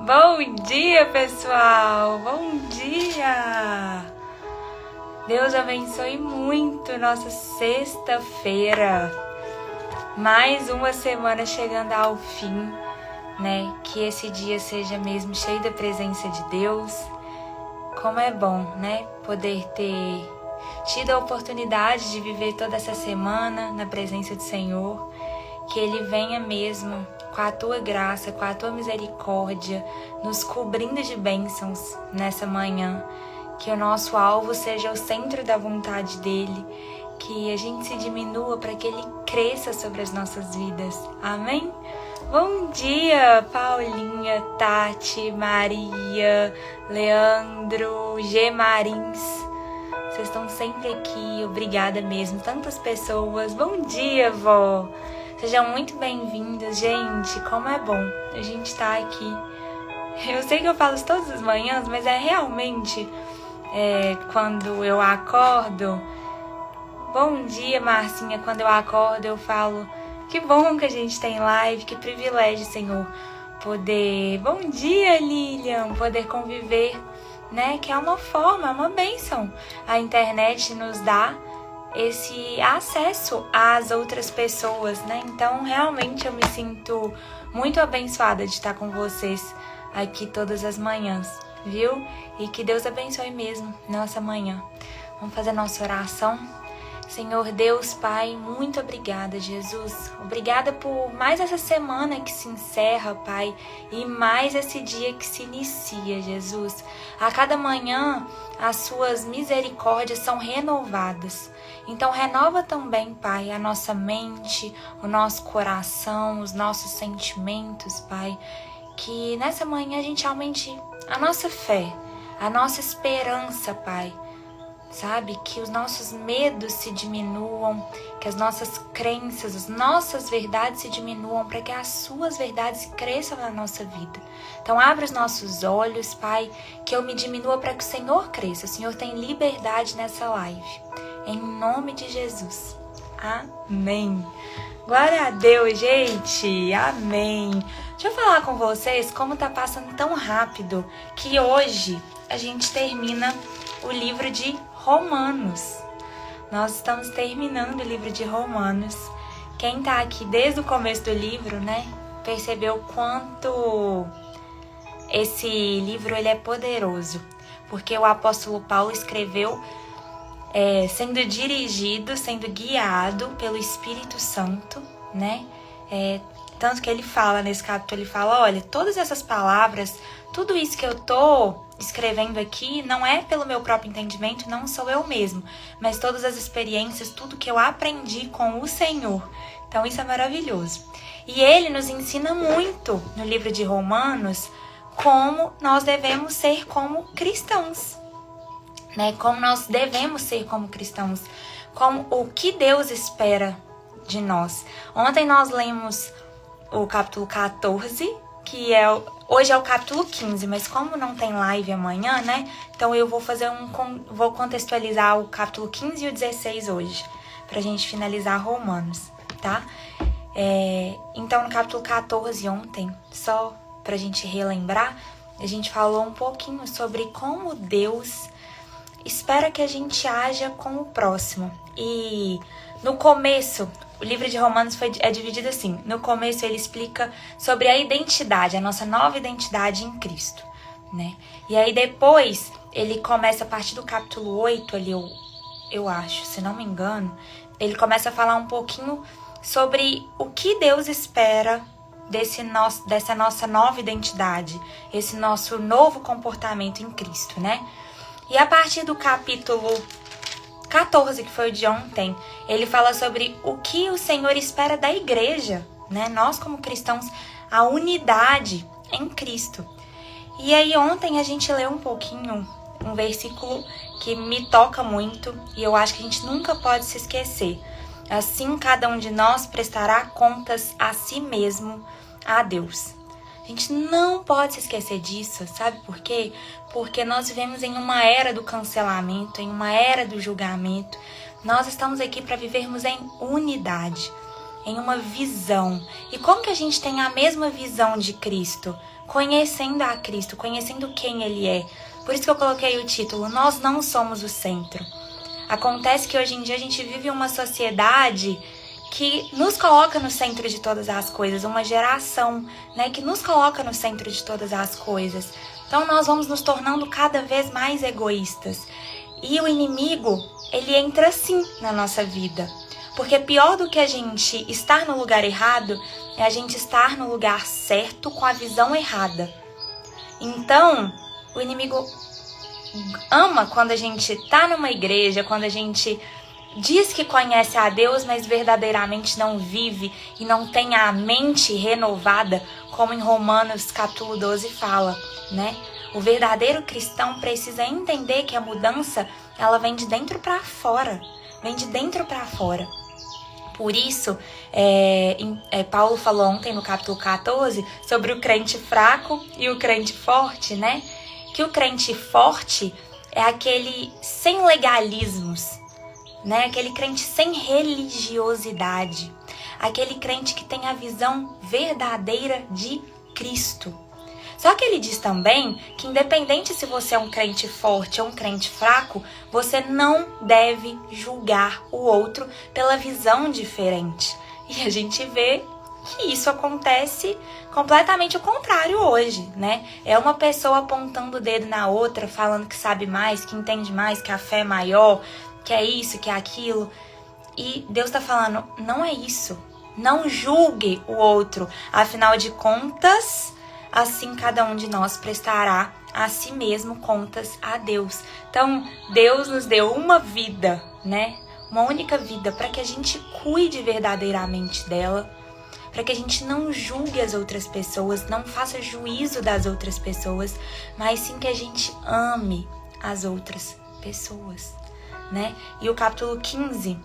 Bom dia, pessoal! Bom dia! Deus abençoe muito nossa sexta-feira. Mais uma semana chegando ao fim, né? Que esse dia seja mesmo cheio da presença de Deus. Como é bom, né? Poder ter tido a oportunidade de viver toda essa semana na presença do Senhor. Que Ele venha mesmo com a Tua graça, com a Tua misericórdia, nos cobrindo de bênçãos nessa manhã. Que o nosso alvo seja o centro da vontade dEle. Que a gente se diminua para que Ele cresça sobre as nossas vidas. Amém? Bom dia, Paulinha, Tati, Maria, Leandro, G. Marins. Vocês estão sempre aqui, obrigada mesmo. Tantas pessoas. Bom dia, vó. Sejam muito bem-vindos, gente. Como é bom a gente estar aqui. Eu sei que eu falo isso todas as manhãs, mas é realmente quando eu acordo. Bom dia, Marcinha. Quando eu acordo, eu falo: que bom que a gente tem live, que privilégio, Senhor, poder. Bom dia, Lilian. Poder conviver, né? Que é uma forma, é uma bênção. A internet nos dá esse acesso às outras pessoas, né? Então, realmente eu me sinto muito abençoada de estar com vocês aqui todas as manhãs, viu? E que Deus abençoe mesmo nossa manhã. Vamos fazer nossa oração. Senhor Deus, Pai, muito obrigada, Jesus. Obrigada por mais essa semana que se encerra, Pai, e mais esse dia que se inicia, Jesus. A cada manhã, as suas misericórdias são renovadas. Então, renova também, Pai, a nossa mente, o nosso coração, os nossos sentimentos, Pai. Que nessa manhã a gente aumente a nossa fé, a nossa esperança, Pai. Sabe? Que os nossos medos se diminuam, que as nossas crenças, as nossas verdades se diminuam, para que as suas verdades cresçam na nossa vida. Então, abre os nossos olhos, Pai, que eu me diminua para que o Senhor cresça. O Senhor tem liberdade nessa live. Em nome de Jesus. Amém. Glória a Deus, gente. Amém. Deixa eu falar com vocês como tá passando tão rápido que hoje a gente termina o livro de Romanos. Nós estamos terminando o livro de Romanos. Quem tá aqui desde o começo do livro, né, percebeu quanto esse livro ele é poderoso. Porque o apóstolo Paulo escreveu sendo dirigido, sendo guiado pelo Espírito Santo, né? Tanto que ele fala nesse capítulo, ele fala: olha, todas essas palavras, tudo isso que eu tô escrevendo aqui não é pelo meu próprio entendimento, não sou eu mesmo, mas todas as experiências, tudo que eu aprendi com o Senhor. Então isso é maravilhoso. E ele nos ensina muito no livro de Romanos como nós devemos ser como cristãos, né? Como nós devemos ser como cristãos, como o que Deus espera de nós. Ontem nós lemos o capítulo 14, que hoje é o capítulo 15, mas como não tem live amanhã, né? Então eu vou vou contextualizar o capítulo 15 e o 16 hoje, pra gente finalizar Romanos, tá? Então no capítulo 14 ontem, só pra gente relembrar, a gente falou um pouquinho sobre como Deus espera que a gente haja com o próximo. E no começo, o livro de Romanos é dividido assim. No começo ele explica sobre a identidade, a nossa nova identidade em Cristo, né? E aí depois ele começa a partir do capítulo 8 ali, eu acho, se não me engano, ele começa a falar um pouquinho sobre o que Deus espera dessa nossa nova identidade, esse nosso novo comportamento em Cristo, né? E a partir do capítulo 14, que foi o de ontem, ele fala sobre o que o Senhor espera da igreja, né? Nós como cristãos, a unidade em Cristo. E aí ontem a gente leu um pouquinho, um versículo que me toca muito e eu acho que a gente nunca pode se esquecer. Assim cada um de nós prestará contas a si mesmo a Deus. A gente não pode se esquecer disso, sabe por quê? Porque nós vivemos em uma era do cancelamento, em uma era do julgamento. Nós estamos aqui para vivermos em unidade. em uma visão. E como que a gente tem a mesma visão de Cristo? Conhecendo a Cristo, conhecendo quem Ele é. Por isso que eu coloquei o título, Nós Não Somos o Centro. Acontece que hoje em dia a gente vive uma sociedade que nos coloca no centro de todas as coisas, uma geração, né, que nos coloca no centro de todas as coisas. Então nós vamos nos tornando cada vez mais egoístas. E o inimigo, ele entra sim na nossa vida. Porque pior do que a gente estar no lugar errado, é a gente estar no lugar certo com a visão errada. Então, o inimigo ama quando a gente tá numa igreja, quando a gente diz que conhece a Deus, mas verdadeiramente não vive e não tem a mente renovada, como em Romanos capítulo 12 fala, né? O verdadeiro cristão precisa entender que a mudança, ela vem de dentro para fora, vem de dentro para fora. Por isso, Paulo falou ontem no capítulo 14 sobre o crente fraco e o crente forte, né? Que o crente forte é aquele sem legalismos, né? Aquele crente sem religiosidade, aquele crente que tem a visão verdadeira de Cristo. Só que ele diz também que independente se você é um crente forte ou um crente fraco, você não deve julgar o outro pela visão diferente. E a gente vê que isso acontece completamente o contrário hoje, né? É uma pessoa apontando o dedo na outra, falando que sabe mais, que entende mais, que a fé é maior, que é isso, que é aquilo. E Deus está falando, não é isso. Não julgue o outro. Afinal de contas, assim cada um de nós prestará a si mesmo contas a Deus. Então, Deus nos deu uma vida, né? Uma única vida para que a gente cuide verdadeiramente dela, para que a gente não julgue as outras pessoas, não faça juízo das outras pessoas, mas sim que a gente ame as outras pessoas, né? E o capítulo 15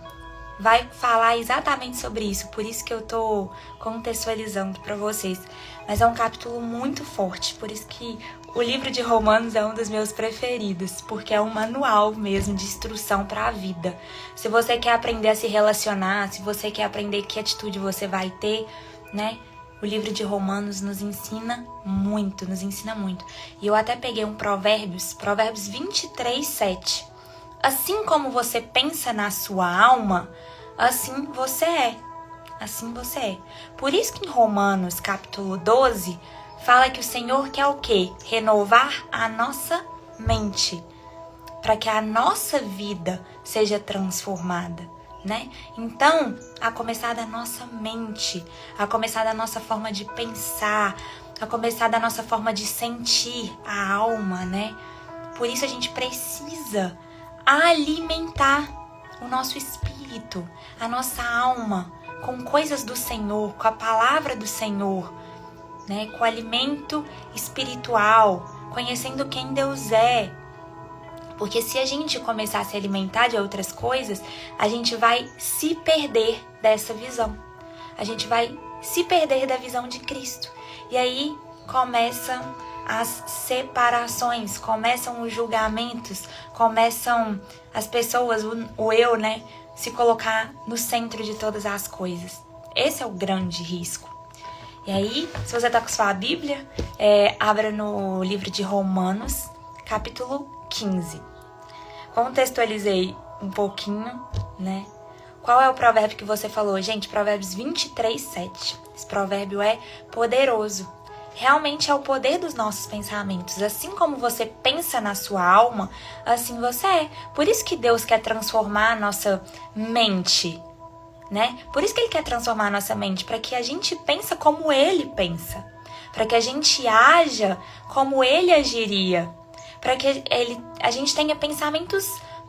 vai falar exatamente sobre isso, por isso que eu tô contextualizando para vocês. Mas é um capítulo muito forte, por isso que o livro de Romanos é um dos meus preferidos, porque é um manual mesmo de instrução para a vida. Se você quer aprender a se relacionar, se você quer aprender que atitude você vai ter, né? O livro de Romanos nos ensina muito, nos ensina muito. E eu até peguei um Provérbios 23:7. Assim como você pensa na sua alma, assim você é. Assim você é. Por isso que em Romanos capítulo 12, fala que o Senhor quer o quê? Renovar a nossa mente, para que a nossa vida seja transformada, né? Então, a começar da nossa mente, a começar da nossa forma de pensar, a começar da nossa forma de sentir a alma, né? Por isso a gente precisa alimentar o nosso espírito, a nossa alma, com coisas do Senhor, com a palavra do Senhor, né? Com o alimento espiritual, conhecendo quem Deus é. Porque se a gente começar a se alimentar de outras coisas, a gente vai se perder dessa visão. A gente vai se perder da visão de Cristo. E aí começam as separações, começam os julgamentos, começam as pessoas, o eu, né? Se colocar no centro de todas as coisas. Esse é o grande risco. E aí, se você tá com sua Bíblia, abra no livro de Romanos, capítulo 15. Contextualizei um pouquinho, né? Qual é o provérbio que você falou? Gente, Provérbios 23:7. Esse provérbio é poderoso. Realmente é o poder dos nossos pensamentos. Assim como você pensa na sua alma, assim você é. Por isso que Deus quer transformar a nossa mente, né? Por isso que Ele quer transformar a nossa mente, para que a gente pense como Ele pensa. Para que a gente haja como Ele agiria. Para que a gente tenha pensamentos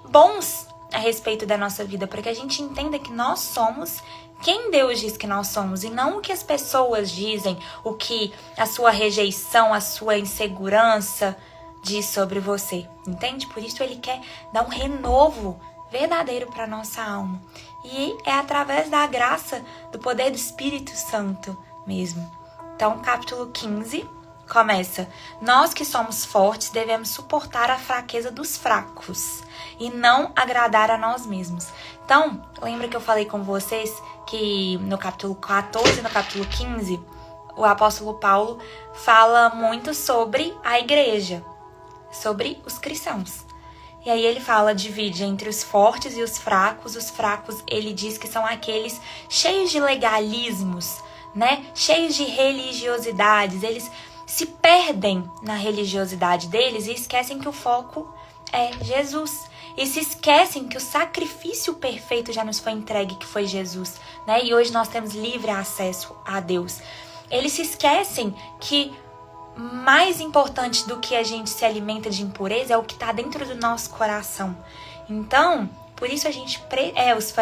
bons a respeito da nossa vida. Para que a gente entenda que nós somos quem Deus diz que nós somos, e não o que as pessoas dizem, o que a sua rejeição, a sua insegurança diz sobre você, entende? Por isso Ele quer dar um renovo verdadeiro para nossa alma. E é através da graça, do poder do Espírito Santo mesmo. Então, capítulo 15 começa: nós que somos fortes devemos suportar a fraqueza dos fracos e não agradar a nós mesmos. Então, lembra que eu falei com vocês que no capítulo 14 e no capítulo 15, o apóstolo Paulo fala muito sobre a igreja, sobre os cristãos. E aí ele divide entre os fortes e os fracos. Os fracos, ele diz que são aqueles cheios de legalismos, né? Cheios de religiosidades. Eles se perdem na religiosidade deles e esquecem que o foco é Jesus. E se esquecem que o sacrifício perfeito já nos foi entregue, que foi Jesus, né? E hoje nós temos livre acesso a Deus. Eles se esquecem que mais importante do que a gente se alimenta de impureza é o que está dentro do nosso coração. Então, por isso a gente...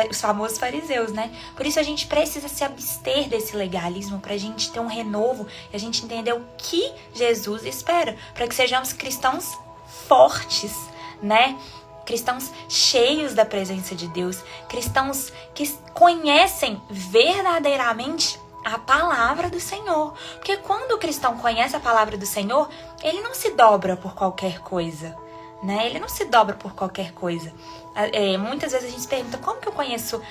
os famosos fariseus, né? Por isso a gente precisa se abster desse legalismo, para a gente ter um renovo e a gente entender o que Jesus espera, para que sejamos cristãos fortes, né? Cristãos cheios da presença de Deus, cristãos que conhecem verdadeiramente a palavra do Senhor. Porque quando o cristão conhece a palavra do Senhor, ele não se dobra por qualquer coisa, né? Ele não se dobra por qualquer coisa. Muitas vezes a gente se pergunta: como que eu conheço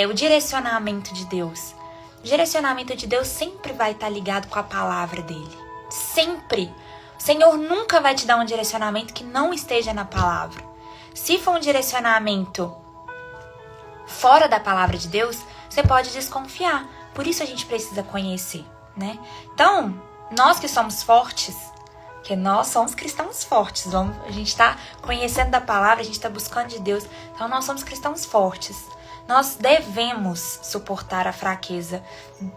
o direcionamento de Deus? O direcionamento de Deus sempre vai estar ligado com a palavra dele. Sempre. O Senhor nunca vai te dar um direcionamento que não esteja na palavra. Se for um direcionamento fora da palavra de Deus, você pode desconfiar. Por isso a gente precisa conhecer, né? Então, nós que somos fortes, que nós somos cristãos fortes, a gente está conhecendo da palavra, a gente está buscando de Deus, então nós somos cristãos fortes. Nós devemos suportar a fraqueza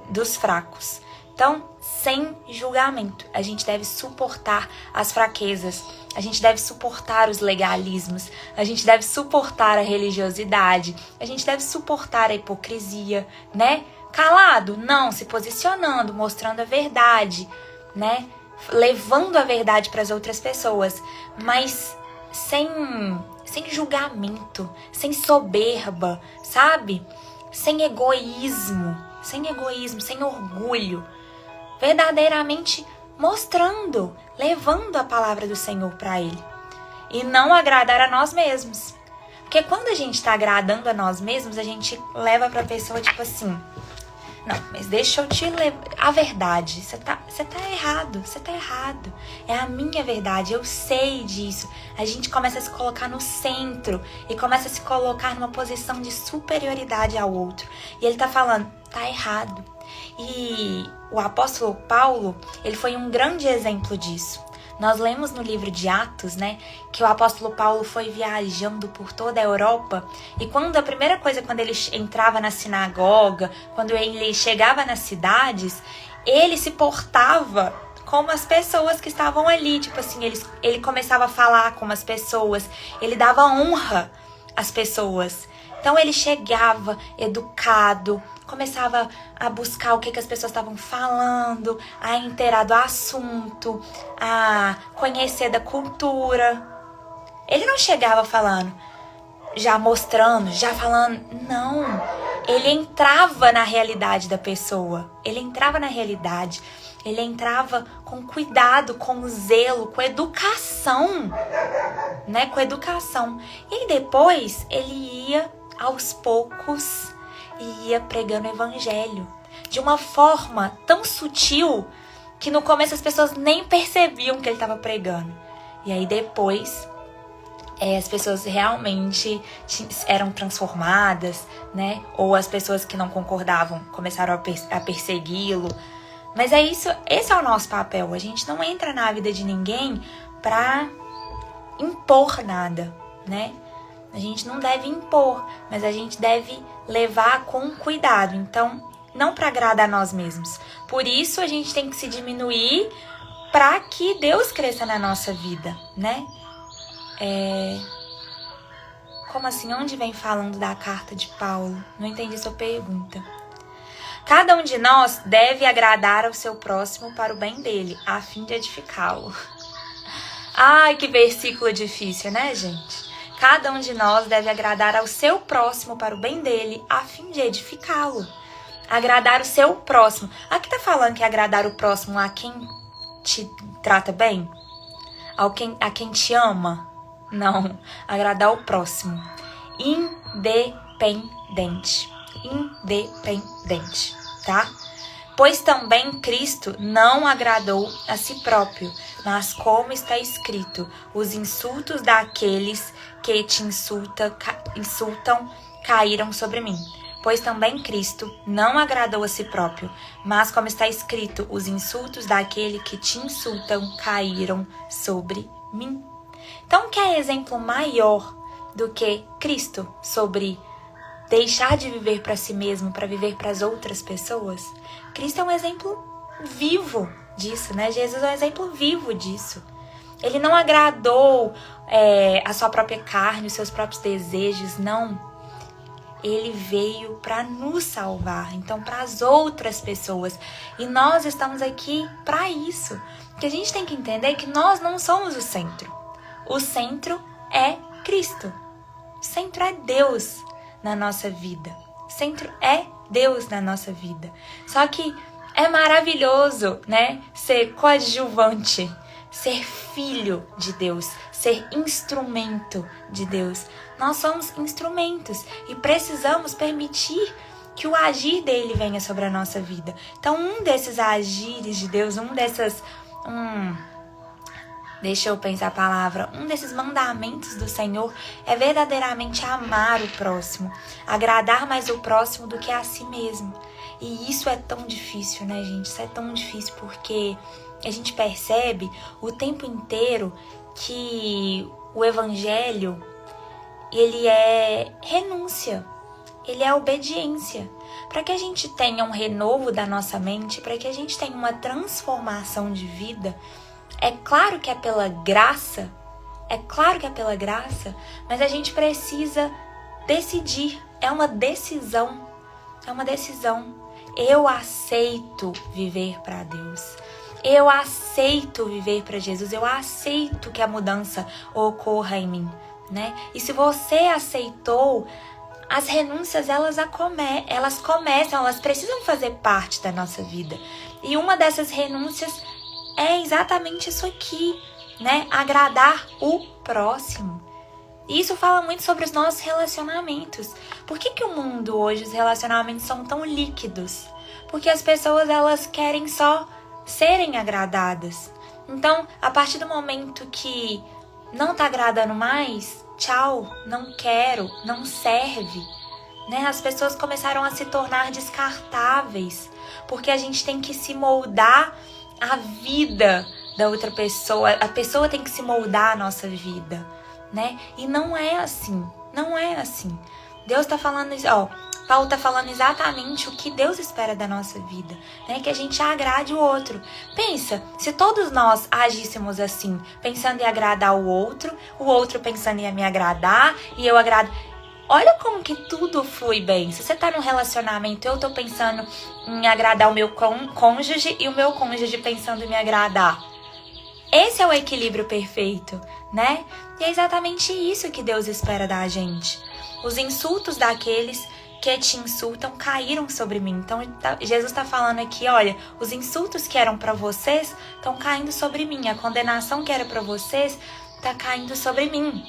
dos fracos. Então, sem julgamento, a gente deve suportar as fraquezas, a gente deve suportar os legalismos, a gente deve suportar a religiosidade, a gente deve suportar a hipocrisia, né? Calado? Não, se posicionando, mostrando a verdade, né? Levando a verdade para as outras pessoas, mas sem julgamento, sem soberba, sabe? Sem egoísmo, sem orgulho. Verdadeiramente mostrando, levando a palavra do Senhor para ele. E não agradar a nós mesmos. Porque quando a gente está agradando a nós mesmos, a gente leva para a pessoa tipo assim: não, mas deixa eu te levar a verdade. Você tá errado. É a minha verdade, eu sei disso. A gente começa a se colocar no centro e começa a se colocar numa posição de superioridade ao outro. E ele tá falando: tá errado. E o apóstolo Paulo, ele foi um grande exemplo disso. Nós lemos no livro de Atos, né, que o apóstolo Paulo foi viajando por toda a Europa, e quando ele entrava na sinagoga, quando ele chegava nas cidades, ele se portava como as pessoas que estavam ali, tipo assim, ele começava a falar com as pessoas, ele dava honra às pessoas. Então ele chegava educado, começava a buscar o que as pessoas estavam falando, a inteirar do assunto, a conhecer da cultura. Ele não chegava falando, já mostrando, já falando, não. Ele entrava na realidade da pessoa, ele entrava com cuidado, com zelo, com educação, né? Com educação. E aí depois ele ia aos poucos e ia pregando o evangelho de uma forma tão sutil que no começo as pessoas nem percebiam que ele estava pregando. E aí depois as pessoas realmente eram transformadas, né? Ou as pessoas que não concordavam começaram a persegui-lo. Mas esse é o nosso papel. A gente não entra na vida de ninguém para impor nada, né? A gente não deve impor, mas a gente deve levar com cuidado. Então, não para agradar a nós mesmos. Por isso, a gente tem que se diminuir para que Deus cresça na nossa vida, né? Como assim? Onde vem falando da carta de Paulo? Não entendi sua pergunta. Cada um de nós deve agradar ao seu próximo para o bem dele, a fim de edificá-lo. Ai, que versículo difícil, né, gente? Cada um de nós deve agradar ao seu próximo para o bem dele, a fim de edificá-lo. Agradar o seu próximo. Aqui tá falando que agradar o próximo a quem te trata bem? A quem te ama? Não. Agradar o próximo. Independente. Independente, tá? Pois também Cristo não agradou a si próprio, mas como está escrito, os insultos daqueles que te insultam caíram sobre mim. Pois também Cristo não agradou a si próprio, mas como está escrito, os insultos daquele que te insultam caíram sobre mim. Então, quer exemplo maior do que Cristo sobre deixar de viver para si mesmo, para viver para as outras pessoas? Cristo é um exemplo vivo disso, né? Jesus é um exemplo vivo disso. Ele não agradou a sua própria carne, os seus próprios desejos, não. Ele veio para nos salvar, então para as outras pessoas. E nós estamos aqui para isso. Porque a gente tem que entender que nós não somos o centro. O centro é Cristo. O centro é Deus na nossa vida. O centro é Deus na nossa vida. Só que é maravilhoso, né? Ser coadjuvante, ser filho de Deus, ser instrumento de Deus. Nós somos instrumentos e precisamos permitir que o agir dele venha sobre a nossa vida. Então, um desses agires de Deus, deixa eu pensar a palavra, um desses mandamentos do Senhor é verdadeiramente amar o próximo, agradar mais o próximo do que a si mesmo. E isso é tão difícil, né, gente? Isso é tão difícil porque a gente percebe o tempo inteiro que o evangelho, ele é renúncia, ele é obediência. Para que a gente tenha um renovo da nossa mente, para que a gente tenha uma transformação de vida, é claro que é pela graça, mas a gente precisa decidir, é uma decisão. Eu aceito viver para Deus. Eu aceito viver para Jesus. Eu aceito que a mudança ocorra em mim, né? E se você aceitou, as renúncias elas precisam fazer parte da nossa vida. E uma dessas renúncias é exatamente isso aqui, né? Agradar o próximo. E isso fala muito sobre os nossos relacionamentos. Por que o mundo hoje, os relacionamentos são tão líquidos? Porque as pessoas, elas querem só serem agradadas. Então, a partir do momento que não tá agradando mais, tchau, não quero, não serve, né? As pessoas começaram a se tornar descartáveis, porque a gente tem que se moldar a vida da outra pessoa, a pessoa tem que se moldar a nossa vida, né? E não é assim. Deus tá falando isso, Paulo tá falando exatamente o que Deus espera da nossa vida, né? Que a gente agrade o outro. Pensa, se todos nós agíssemos assim, pensando em agradar o outro pensando em me agradar, e eu agrado. Olha como que tudo flui bem. Se você tá num relacionamento, eu tô pensando em agradar o meu cônjuge e o meu cônjuge pensando em me agradar. Esse é o equilíbrio perfeito, né? E é exatamente isso que Deus espera da gente. Os insultos daqueles que te insultam caíram sobre mim. Então, Jesus está falando aqui, olha, os insultos que eram para vocês estão caindo sobre mim. A condenação que era para vocês está caindo sobre mim.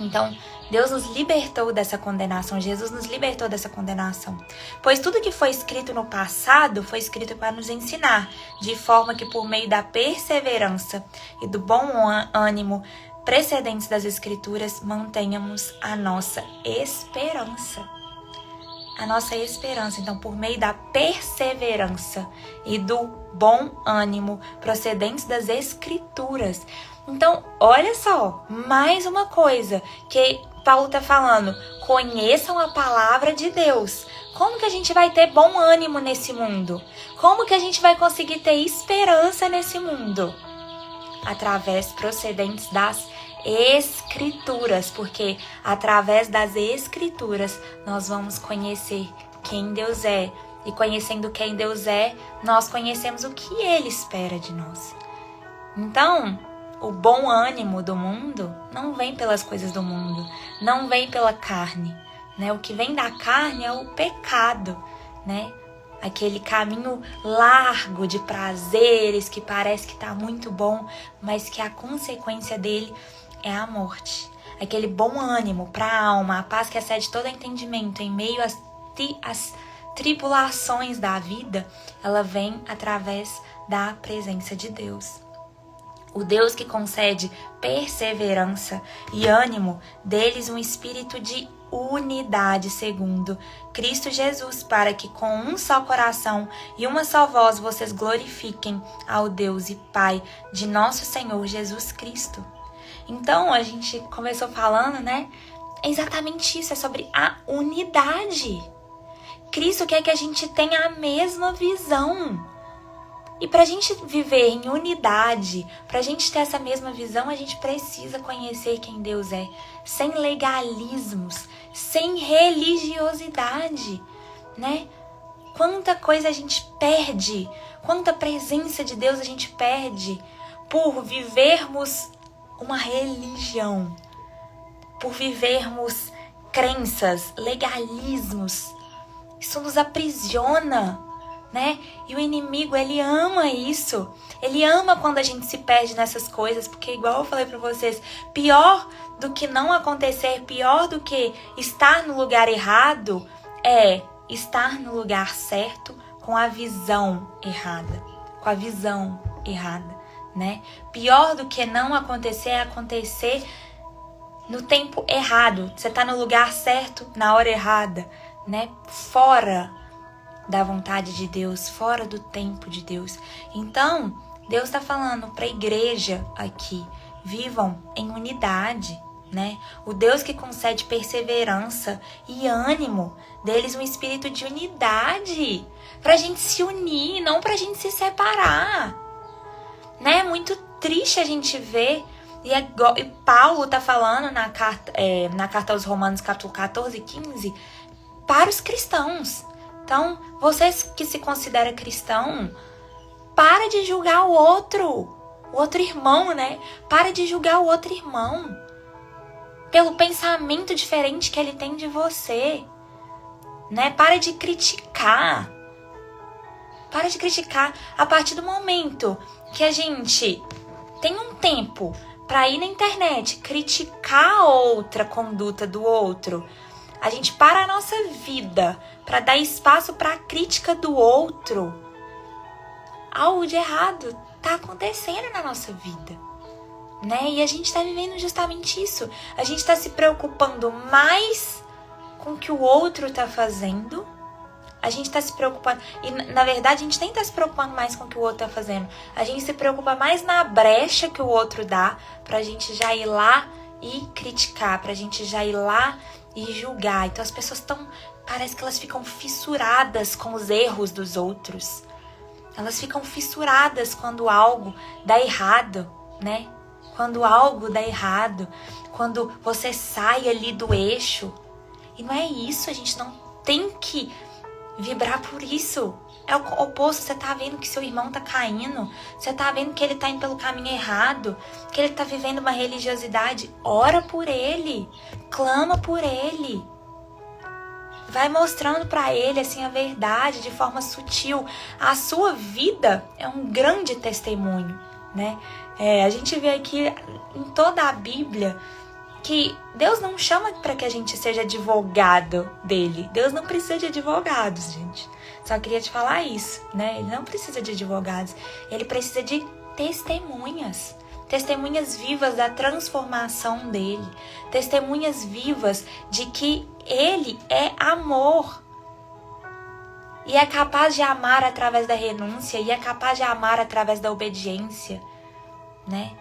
Então, Deus nos libertou dessa condenação, Jesus nos libertou dessa condenação. Pois tudo que foi escrito no passado foi escrito para nos ensinar, de forma que por meio da perseverança e do bom ânimo precedentes das Escrituras, mantenhamos a nossa esperança. A nossa esperança, então, por meio da perseverança e do bom ânimo procedentes das Escrituras. Então, olha só, mais uma coisa que Paulo está falando, conheçam a palavra de Deus. Como que a gente vai ter bom ânimo nesse mundo? Como que a gente vai conseguir ter esperança nesse mundo? Através procedentes das Escrituras, porque através das Escrituras nós vamos conhecer quem Deus é. E conhecendo quem Deus é, nós conhecemos o que Ele espera de nós. Então, o bom ânimo do mundo não vem pelas coisas do mundo, não vem pela carne, né? O que vem da carne é o pecado, né? Aquele caminho largo de prazeres que parece que está muito bom, mas que a consequência dele é a morte. Aquele bom ânimo para a alma, a paz que excede todo entendimento em meio às tribulações da vida, ela vem através da presença de Deus. O Deus que concede perseverança e ânimo, deles um espírito de unidade segundo Cristo Jesus, para que com um só coração e uma só voz vocês glorifiquem ao Deus e Pai de nosso Senhor Jesus Cristo. Então, a gente começou falando, né? É exatamente isso, é sobre a unidade. Cristo quer que a gente tenha a mesma visão. E para a gente viver em unidade, para a gente ter essa mesma visão, a gente precisa conhecer quem Deus é, sem legalismos, sem religiosidade, né? Quanta coisa a gente perde, quanta presença de Deus a gente perde por vivermos uma religião, por vivermos crenças, legalismos. Isso nos aprisiona, né? E o inimigo, ele ama isso. Ele ama quando a gente se perde nessas coisas, porque igual eu falei pra vocês, pior do que não acontecer, pior do que estar no lugar errado, é estar no lugar certo com a visão errada. Com a visão errada, né? Pior do que não acontecer é acontecer no tempo errado. Você tá no lugar certo, na hora errada, né? Fora da vontade de Deus, fora do tempo de Deus. Então, Deus está falando para a igreja aqui, vivam em unidade, né? O Deus que concede perseverança e ânimo, deles um espírito de unidade, para a gente se unir, não para a gente se separar, né? É muito triste a gente ver, e Paulo está falando na carta aos Romanos, capítulo 14 e 15, para os cristãos. Então, vocês que se consideram cristão, para de julgar o outro irmão, né? Para de julgar o outro irmão pelo pensamento diferente que ele tem de você, né? Para de criticar. Para de criticar. A partir do momento que a gente tem um tempo para ir na internet criticar outra conduta do outro, a gente para a nossa vida para dar espaço para a crítica do outro, algo de errado tá acontecendo na nossa vida, né? E a gente tá vivendo justamente isso. A gente tá se preocupando mais com o que o outro tá fazendo. A gente tá se preocupando, e na verdade a gente nem tá se preocupando mais com o que o outro tá fazendo. A gente se preocupa mais na brecha que o outro dá pra gente já ir lá e criticar, pra gente já ir lá e julgar. Então as pessoas parece que elas ficam fissuradas com os erros dos outros. Elas ficam fissuradas quando algo dá errado, né? Quando algo dá errado, quando você sai ali do eixo. E não é isso, a gente não tem que vibrar por isso. É o oposto, você tá vendo que seu irmão tá caindo, você tá vendo que ele tá indo pelo caminho errado, que ele tá vivendo uma religiosidade, ora por ele, clama por ele. Vai mostrando pra ele assim a verdade de forma sutil. A sua vida é um grande testemunho, né? A gente vê aqui em toda a Bíblia que Deus não chama para que a gente seja advogado dele. Deus não precisa de advogados, gente. Só queria te falar isso, né? Ele não precisa de advogados. Ele precisa de testemunhas. Testemunhas vivas da transformação dele. Testemunhas vivas de que ele é amor. E é capaz de amar através da renúncia. E é capaz de amar através da obediência, né?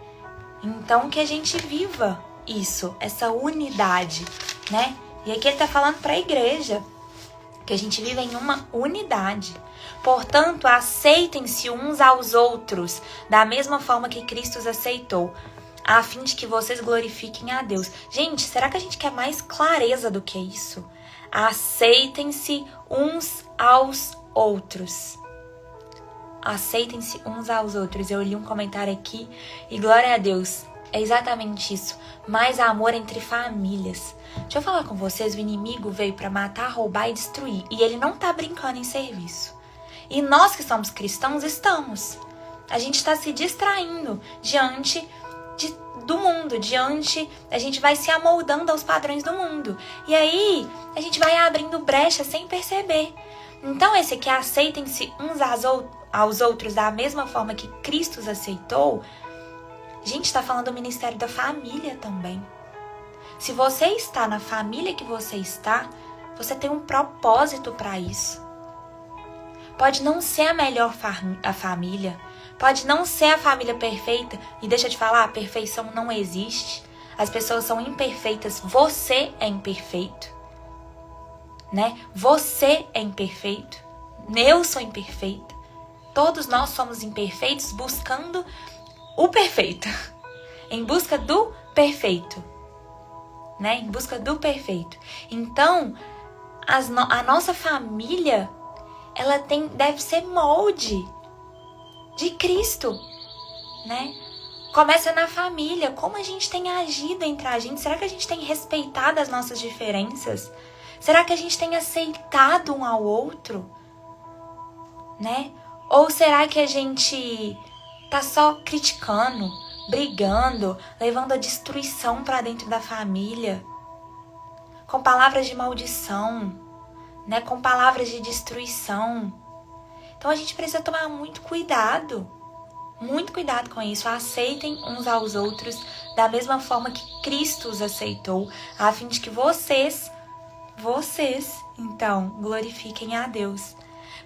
Então que a gente viva isso, essa unidade, né? E aqui ele tá falando para a igreja que a gente vive em uma unidade. Portanto, aceitem-se uns aos outros da mesma forma que Cristo os aceitou, a fim de que vocês glorifiquem a Deus. Gente, será que a gente quer mais clareza do que isso? Aceitem-se uns aos outros. Aceitem-se uns aos outros. Eu li um comentário aqui e glória a Deus. É exatamente isso. Mais amor entre famílias. Deixa eu falar com vocês, o inimigo veio para matar, roubar e destruir. E ele não tá brincando em serviço. E nós que somos cristãos estamos. A gente está se distraindo diante do mundo, a gente vai se amoldando aos padrões do mundo. E aí, a gente vai abrindo brecha sem perceber. Então, esse aqui, aceitem-se uns aos outros da mesma forma que Cristo os aceitou. Gente, está falando do ministério da família também. Se você está na família que você está, você tem um propósito para isso. Pode não ser a melhor a família, pode não ser a família perfeita, e deixa eu te falar, a perfeição não existe. As pessoas são imperfeitas, você é imperfeito, né? Você é imperfeito, eu sou imperfeita. Todos nós somos imperfeitos buscando o perfeito, em busca do perfeito, né? Em busca do perfeito. Então, a nossa família, ela deve ser molde de Cristo, né? Começa na família. Como a gente tem agido entre a gente? Será que a gente tem respeitado as nossas diferenças? Será que a gente tem aceitado um ao outro? Né? Ou será que a gente tá só criticando, brigando, levando a destruição para dentro da família? Com palavras de maldição, né? Com palavras de destruição. Então a gente precisa tomar muito cuidado com isso. Aceitem uns aos outros da mesma forma que Cristo os aceitou, a fim de que vocês, então, glorifiquem a Deus.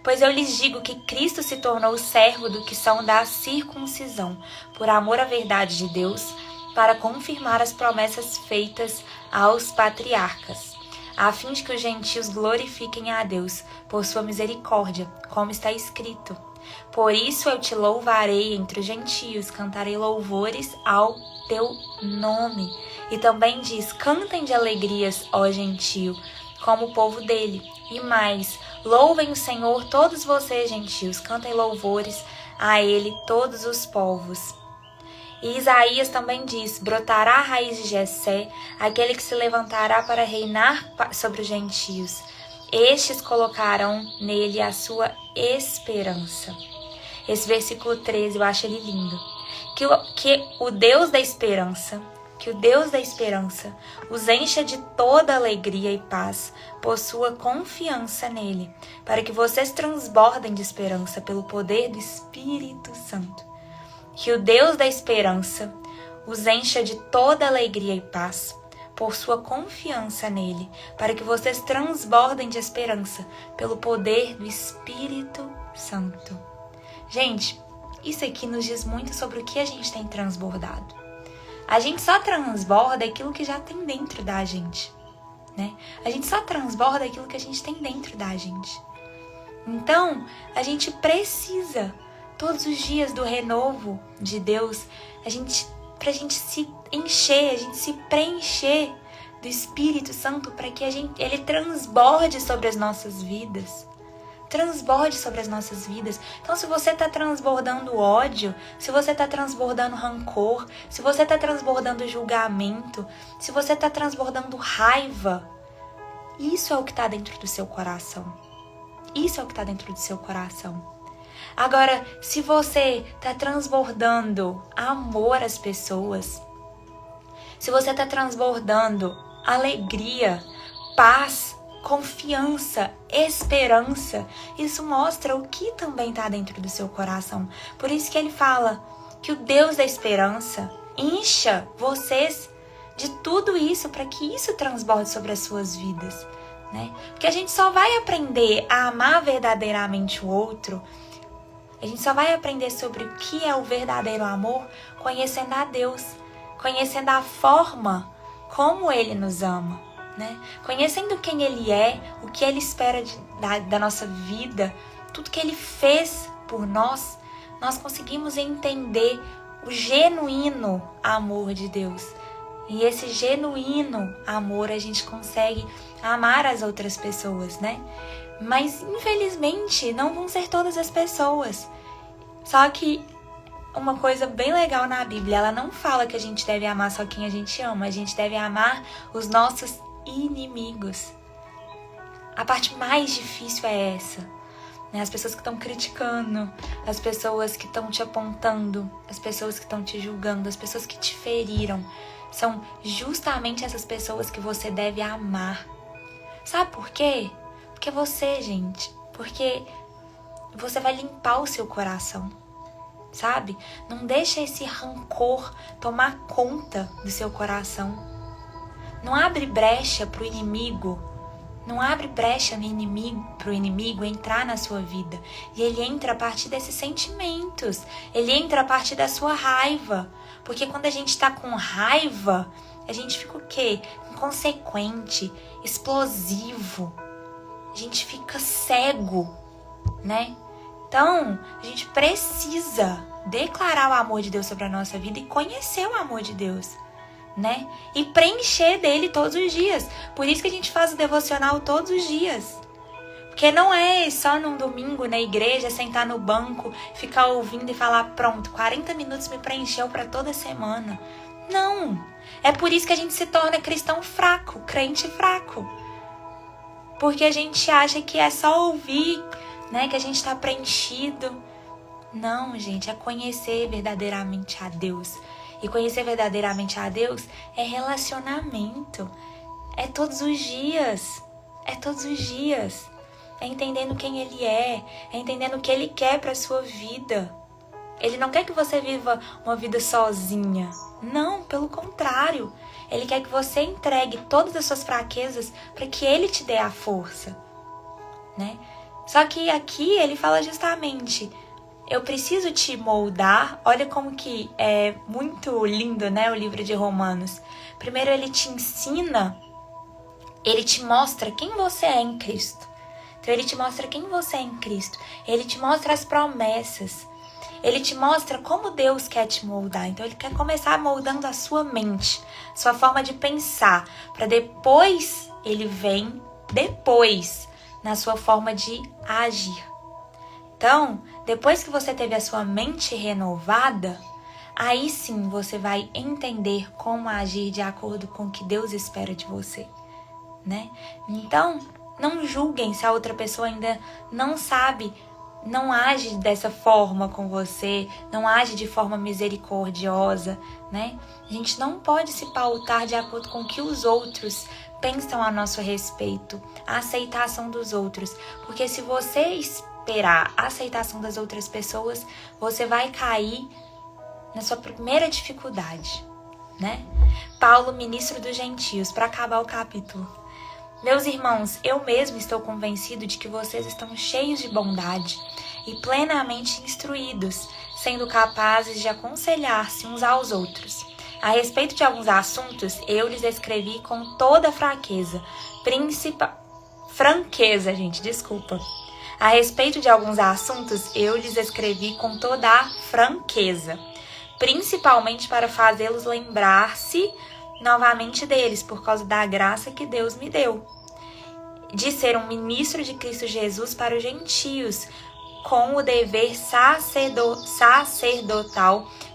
Pois eu lhes digo que Cristo se tornou servo do que são da circuncisão, por amor à verdade de Deus, para confirmar as promessas feitas aos patriarcas, a fim de que os gentios glorifiquem a Deus por sua misericórdia, como está escrito. Por isso eu te louvarei entre os gentios, cantarei louvores ao teu nome. E também diz, cantem de alegrias, ó gentio, como o povo dele. E mais, louvem o Senhor todos vocês, gentios, cantem louvores a ele todos os povos. E Isaías também diz, brotará a raiz de Jessé, aquele que se levantará para reinar sobre os gentios. Estes colocarão nele a sua esperança. Esse versículo 13, eu acho ele lindo. Que o Deus da esperança os encha de toda alegria e paz por sua confiança nele, para que vocês transbordem de esperança pelo poder do Espírito Santo. Que o Deus da esperança os encha de toda alegria e paz por sua confiança nele, para que vocês transbordem de esperança pelo poder do Espírito Santo. Gente, isso aqui nos diz muito sobre o que a gente tem transbordado. A gente só transborda aquilo que já tem dentro da gente, né? A gente só transborda aquilo que a gente tem dentro da gente. Então, a gente precisa todos os dias do renovo de Deus, pra gente se encher, a gente se preencher do Espírito Santo para que ele transborde sobre as nossas vidas. Transborde sobre as nossas vidas. Então, se você está transbordando ódio, se você está transbordando rancor, se você está transbordando julgamento, se você está transbordando raiva, isso é o que está dentro do seu coração. Isso é o que está dentro do seu coração. Agora, se você está transbordando amor às pessoas, se você está transbordando alegria, paz, confiança, esperança, isso mostra o que também está dentro do seu coração. Por isso que ele fala que o Deus da esperança encha vocês de tudo isso para que isso transborde sobre as suas vidas, né? Porque a gente só vai aprender a amar verdadeiramente o outro, a gente só vai aprender sobre o que é o verdadeiro amor conhecendo a Deus, conhecendo a forma como Ele nos ama, né? Conhecendo quem Ele é, o que Ele espera da nossa vida, tudo que Ele fez por nós, nós conseguimos entender o genuíno amor de Deus. E esse genuíno amor a gente consegue amar as outras pessoas, né? Mas infelizmente não vão ser todas as pessoas. Só que uma coisa bem legal na Bíblia, ela não fala que a gente deve amar só quem a gente ama, a gente deve amar os nossos inimigos. A parte mais difícil é essa, né? As pessoas que estão criticando, as pessoas que estão te apontando, as pessoas que estão te julgando, as pessoas que te feriram. São justamente essas pessoas que você deve amar. Sabe por quê? Porque você, gente, porque você vai limpar o seu coração, sabe? Não deixa esse rancor tomar conta do seu coração. Não abre brecha pro inimigo. Não abre brecha pro inimigo entrar na sua vida. E ele entra a partir desses sentimentos. Ele entra a partir da sua raiva. Porque quando a gente tá com raiva, a gente fica o quê? Inconsequente, explosivo. A gente fica cego, né? Então, a gente precisa declarar o amor de Deus sobre a nossa vida e conhecer o amor de Deus, né? E preencher dele todos os dias. Por isso que a gente faz o devocional todos os dias. Porque não é só num domingo na igreja, sentar no banco, ficar ouvindo e falar, pronto, 40 minutos me preencheu para toda semana. Não. É por isso que a gente se torna cristão fraco, crente fraco. Porque a gente acha que é só ouvir, né, que a gente está preenchido. Não, gente, é conhecer verdadeiramente a Deus. E conhecer verdadeiramente a Deus é relacionamento. É todos os dias. É todos os dias. É entendendo quem Ele é entendendo o que Ele quer para a sua vida. Ele não quer que você viva uma vida sozinha. Não, pelo contrário. Ele quer que você entregue todas as suas fraquezas para que Ele te dê a força, né? Só que aqui Ele fala justamente, eu preciso te moldar. Olha como que é muito lindo, né, o livro de Romanos. Primeiro Ele te ensina, Ele te mostra quem você é em Cristo. Então Ele te mostra quem você é em Cristo. Ele te mostra as promessas. Ele te mostra como Deus quer te moldar. Então Ele quer começar moldando a sua mente, sua forma de pensar, para depois Ele vem depois na sua forma de agir. Então, depois que você teve a sua mente renovada, aí sim você vai entender como agir de acordo com o que Deus espera de você, né? Então, não julguem se a outra pessoa ainda não sabe, não age dessa forma com você, não age de forma misericordiosa, né? A gente não pode se pautar de acordo com o que os outros pensam a nosso respeito, a aceitação dos outros. Porque se você esperar a aceitação das outras pessoas, você vai cair na sua primeira dificuldade, né? Paulo, ministro dos gentios, para acabar o capítulo. Meus irmãos, eu mesmo estou convencido de que vocês estão cheios de bondade e plenamente instruídos, sendo capazes de aconselhar-se uns aos outros. A respeito de alguns assuntos, eu lhes escrevi com toda franqueza. A respeito de alguns assuntos, eu lhes escrevi com toda a franqueza, principalmente para fazê-los lembrar-se novamente deles, por causa da graça que Deus me deu, de ser um ministro de Cristo Jesus para os gentios, com o dever sacerdotal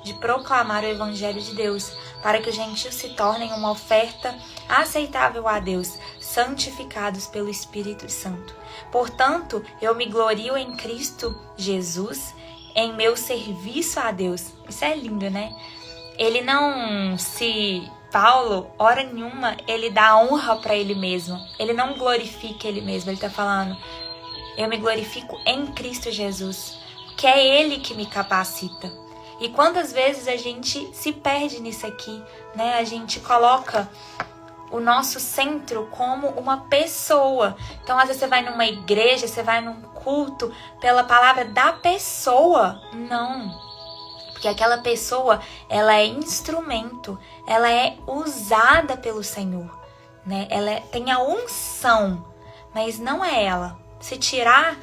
de proclamar o Evangelho de Deus, para que os gentios se tornem uma oferta aceitável a Deus, santificados pelo Espírito Santo. Portanto, eu me glorio em Cristo Jesus, em meu serviço a Deus. Isso é lindo, né? Ele não se... Paulo, hora nenhuma, ele dá honra para ele mesmo. Ele não glorifica ele mesmo. Ele está falando, eu me glorifico em Cristo Jesus, que é Ele que me capacita. E quantas vezes a gente se perde nisso aqui, né? A gente coloca o nosso centro como uma pessoa. Então, às vezes você vai numa igreja, você vai num culto pela palavra da pessoa. Não. Porque aquela pessoa, ela é instrumento, ela é usada pelo Senhor, né? Ela tem a unção, mas não é ela. Se tirar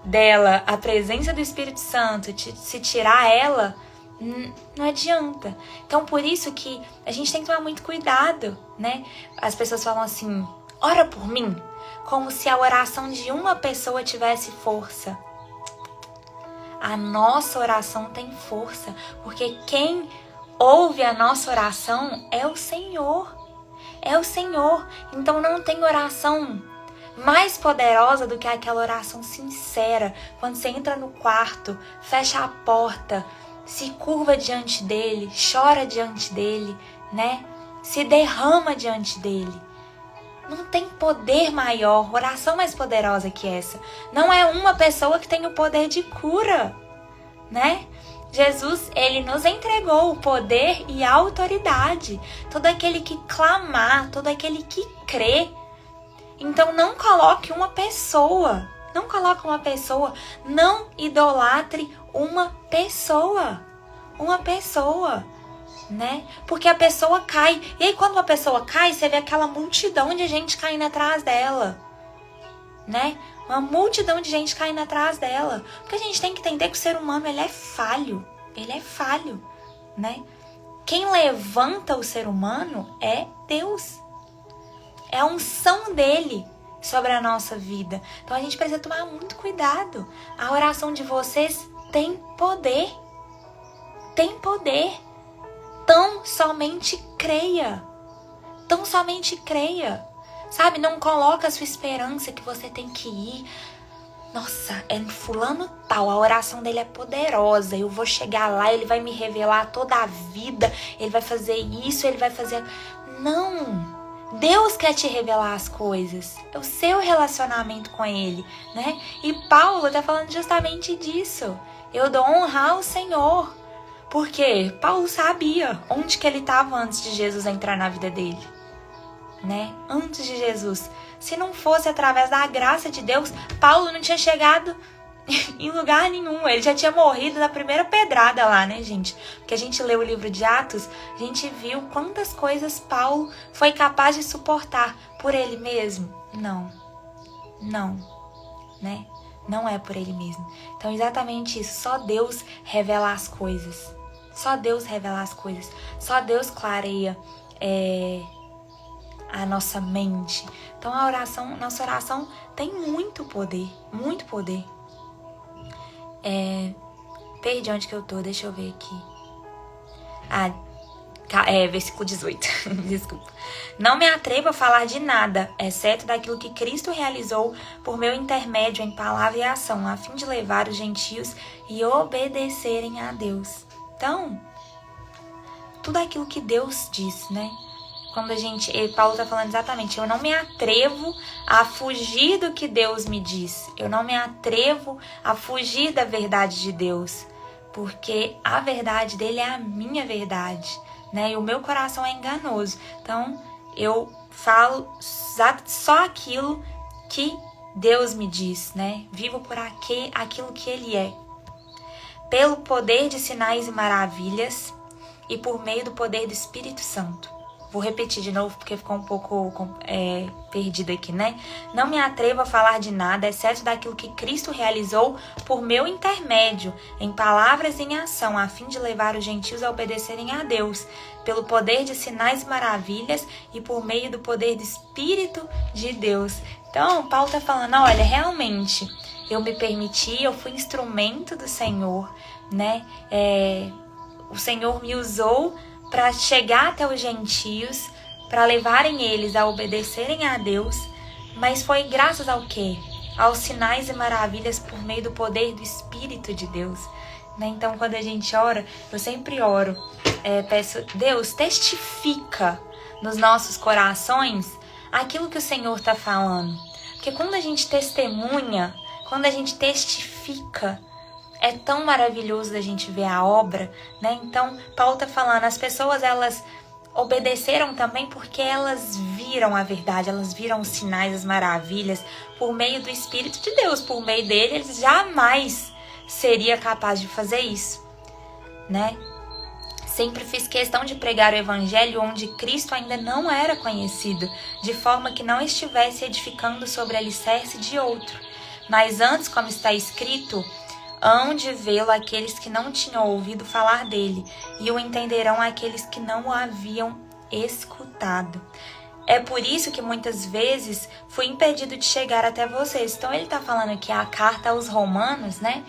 dela a presença do Espírito Santo, se tirar ela, não adianta. Então, por isso que a gente tem que tomar muito cuidado, né? As pessoas falam assim, ora por mim, como se a oração de uma pessoa tivesse força. A nossa oração tem força, porque quem ouve a nossa oração é o Senhor. É o Senhor. Então não tem oração, mais poderosa do que aquela oração sincera, quando você entra no quarto, fecha a porta, se curva diante dele, chora diante dele, né? Se derrama diante dele. Não tem poder maior, oração mais poderosa que essa. Não é uma pessoa que tem o poder de cura, né? Jesus, ele nos entregou o poder e a autoridade. Todo aquele que clamar, todo aquele que crê. Então não coloque uma pessoa, não idolatre uma pessoa, né? Porque a pessoa cai. E aí quando uma pessoa cai, você vê aquela multidão de gente caindo atrás dela, né? Uma multidão de gente caindo atrás dela. Porque a gente tem que entender que o ser humano, ele é falho, né? Quem levanta o ser humano é Deus. É a unção dele sobre a nossa vida. Então a gente precisa tomar muito cuidado. A oração de vocês tem poder. Tem poder. Tão somente creia. Sabe, não coloca a sua esperança que você tem que ir. Nossa, é fulano tal, a oração dele é poderosa. Eu vou chegar lá, ele vai me revelar toda a vida. Ele vai fazer isso, ele vai fazer... Não! Deus quer te revelar as coisas. É o seu relacionamento com ele, né? E Paulo está falando justamente disso. Eu dou honra ao Senhor. Porque Paulo sabia onde que ele estava antes de Jesus entrar na vida dele, né? Antes de Jesus. Se não fosse através da graça de Deus, Paulo não tinha chegado em lugar nenhum. Ele já tinha morrido na primeira pedrada lá, né, gente? Porque a gente leu o livro de Atos, a gente viu quantas coisas Paulo foi capaz de suportar por ele mesmo. Não, né? Não é por ele mesmo. Então, exatamente isso. Só Deus revela as coisas. Só Deus clareia a nossa mente. Então, nossa oração tem muito poder. Perdi onde que eu tô, deixa eu ver aqui. Versículo 18. Desculpa. Não me atrevo a falar de nada, exceto daquilo que Cristo realizou por meu intermédio em palavra e ação, a fim de levar os gentios e obedecerem a Deus. Então, tudo aquilo que Deus diz, né? Quando Paulo está falando exatamente, eu não me atrevo a fugir do que Deus me diz. Eu não me atrevo a fugir da verdade de Deus. Porque a verdade dele é a minha verdade, né? E o meu coração é enganoso. Então, eu falo só aquilo que Deus me diz, né? Vivo por aquilo que ele é. Pelo poder de sinais e maravilhas e por meio do poder do Espírito Santo. Vou repetir de novo porque ficou um pouco perdido aqui, né? Não me atrevo a falar de nada, exceto daquilo que Cristo realizou por meu intermédio, em palavras e em ação, a fim de levar os gentios a obedecerem a Deus, pelo poder de sinais e maravilhas e por meio do poder do Espírito de Deus. Então, Paulo está falando, olha, realmente, eu me permiti, eu fui instrumento do Senhor, né? O Senhor me usou para chegar até os gentios, para levarem eles a obedecerem a Deus, mas foi graças ao quê? Aos sinais e maravilhas por meio do poder do Espírito de Deus. Né? Então, quando a gente ora, eu sempre oro, peço, Deus, testifica nos nossos corações aquilo que o Senhor está falando. Porque quando a gente testemunha, quando a gente testifica, é tão maravilhoso da gente ver a obra, né? Então, Paulo está falando, as pessoas, elas obedeceram também porque elas viram a verdade, elas viram os sinais, as maravilhas, por meio do Espírito de Deus. Por meio dele, eles jamais seria capaz de fazer isso, né? Sempre fiz questão de pregar o Evangelho onde Cristo ainda não era conhecido, de forma que não estivesse edificando sobre alicerce de outro. Mas antes, como está escrito, hão de vê-lo aqueles que não tinham ouvido falar dele, e o entenderão aqueles que não o haviam escutado. É por isso que muitas vezes fui impedido de chegar até vocês. Então ele está falando aqui a carta aos Romanos, né?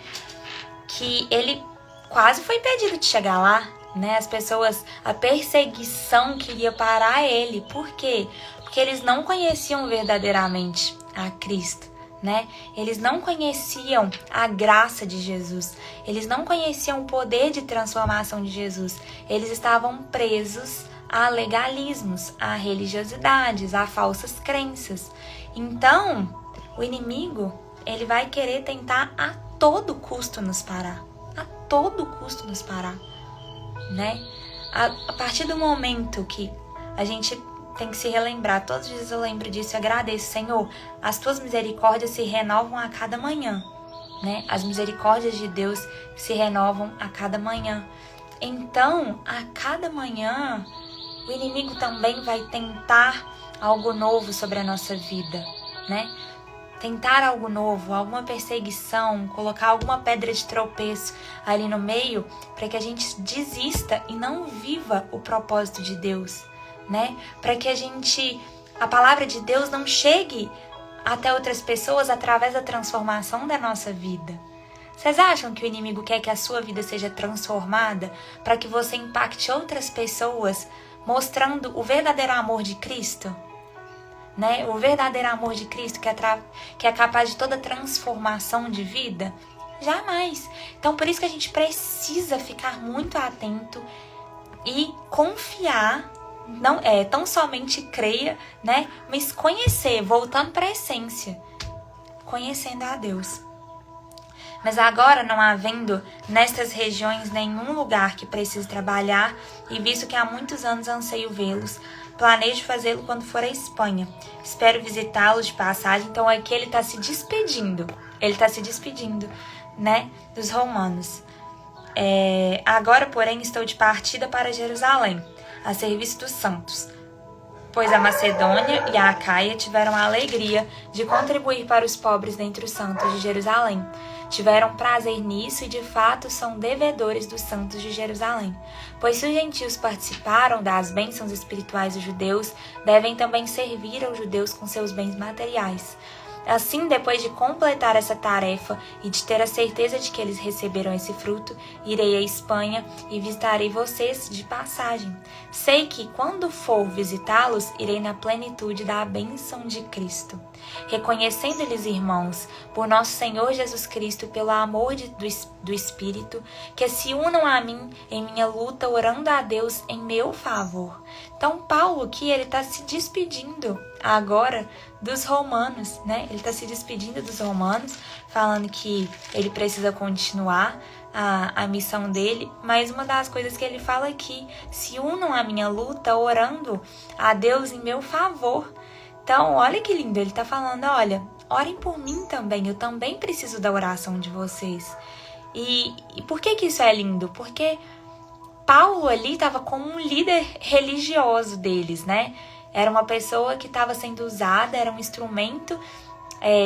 Que ele quase foi impedido de chegar lá, né? As pessoas, a perseguição queria parar ele. Por quê? Porque eles não conheciam verdadeiramente a Cristo, né? Eles não conheciam a graça de Jesus. Eles não conheciam o poder de transformação de Jesus. Eles estavam presos a legalismos, a religiosidades, a falsas crenças. Então, o inimigo, ele vai querer tentar a todo custo nos parar. A todo custo nos parar, né? A partir do momento que a gente tem que se relembrar, todos os dias eu lembro disso e agradeço, Senhor, as tuas misericórdias se renovam a cada manhã, né? As misericórdias de Deus se renovam a cada manhã. Então, a cada manhã, o inimigo também vai tentar algo novo sobre a nossa vida, né? Tentar algo novo, alguma perseguição, colocar alguma pedra de tropeço ali no meio para que a gente desista e não viva o propósito de Deus, né? Para que a palavra de Deus não chegue até outras pessoas através da transformação da nossa vida. Vocês acham que o inimigo quer que a sua vida seja transformada para que você impacte outras pessoas mostrando o verdadeiro amor de Cristo? Né? O verdadeiro amor de Cristo que é capaz de toda transformação de vida? Jamais. Então, por isso que a gente precisa ficar muito atento e confiar, não tão somente creia, né? Mas conhecer, voltando para a essência, conhecendo a Deus. Mas agora, não havendo nestas regiões nenhum lugar que precise trabalhar, e visto que há muitos anos anseio vê-los, planejo fazê-lo quando for à Espanha. Espero visitá-los de passagem. Então aqui ele está se despedindo. Ele está se despedindo, né, dos romanos. Agora, porém, estou de partida para Jerusalém, a serviço dos santos. Pois a Macedônia e a Acaia tiveram a alegria de contribuir para os pobres dentre os santos de Jerusalém. Tiveram prazer nisso e de fato são devedores dos santos de Jerusalém. Pois se os gentios participaram das bênçãos espirituais dos judeus, devem também servir aos judeus com seus bens materiais. Assim, depois de completar essa tarefa e de ter a certeza de que eles receberam esse fruto, irei à Espanha e visitarei vocês de passagem. Sei que, quando for visitá-los, irei na plenitude da bênção de Cristo. Reconhecendo-lhes, irmãos, por nosso Senhor Jesus Cristo, pelo amor do Espírito, que se unam a mim em minha luta, orando a Deus em meu favor. Então, Paulo aqui, ele está se despedindo agora dos romanos, né? Ele está se despedindo dos romanos, falando que ele precisa continuar a missão dele, mas uma das coisas que ele fala aqui, se unam à minha luta, orando a Deus em meu favor. Então, olha que lindo, ele está falando, olha, orem por mim também, eu também preciso da oração de vocês. E por que isso é lindo? Porque Paulo ali estava como um líder religioso deles, né? Era uma pessoa que estava sendo usada, era um instrumento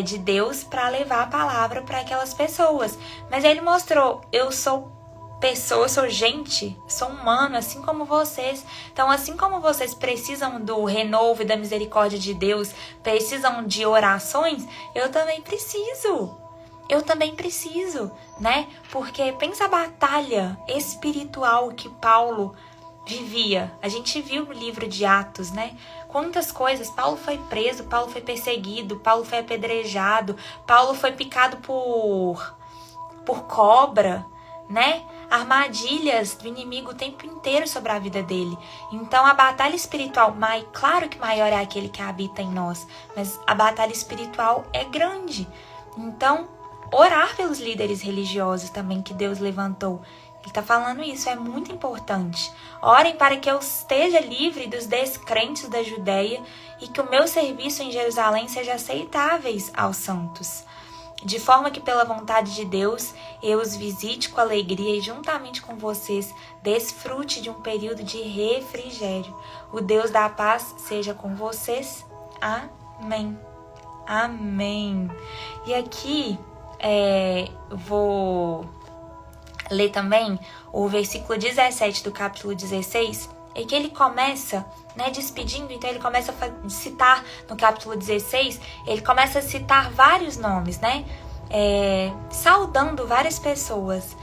de Deus para levar a palavra para aquelas pessoas. Mas ele mostrou, eu sou pessoa, eu sou gente, sou humano, assim como vocês. Então, assim como vocês precisam do renovo e da misericórdia de Deus, precisam de orações, eu também preciso. Né? Porque pensa a batalha espiritual que Paulo vivia. A gente viu no livro de Atos, né? Quantas coisas. Paulo foi preso, Paulo foi perseguido, Paulo foi apedrejado, Paulo foi picado por cobra, né? Armadilhas do inimigo o tempo inteiro sobre a vida dele. Então a batalha espiritual, claro que maior é aquele que habita em nós, mas a batalha espiritual é grande. Então, orar pelos líderes religiosos também que Deus levantou. Ele está falando isso, é muito importante. Orem para que eu esteja livre dos descrentes da Judeia e que o meu serviço em Jerusalém seja aceitável aos santos. De forma que, pela vontade de Deus, eu os visite com alegria e, juntamente com vocês, desfrute de um período de refrigério. O Deus da paz seja com vocês. Amém. Amém. E aqui, vou ler também o versículo 17 do capítulo 16, em que ele começa, né, despedindo. Então ele começa a citar, no capítulo 16, ele começa a citar vários nomes, né, saudando várias pessoas.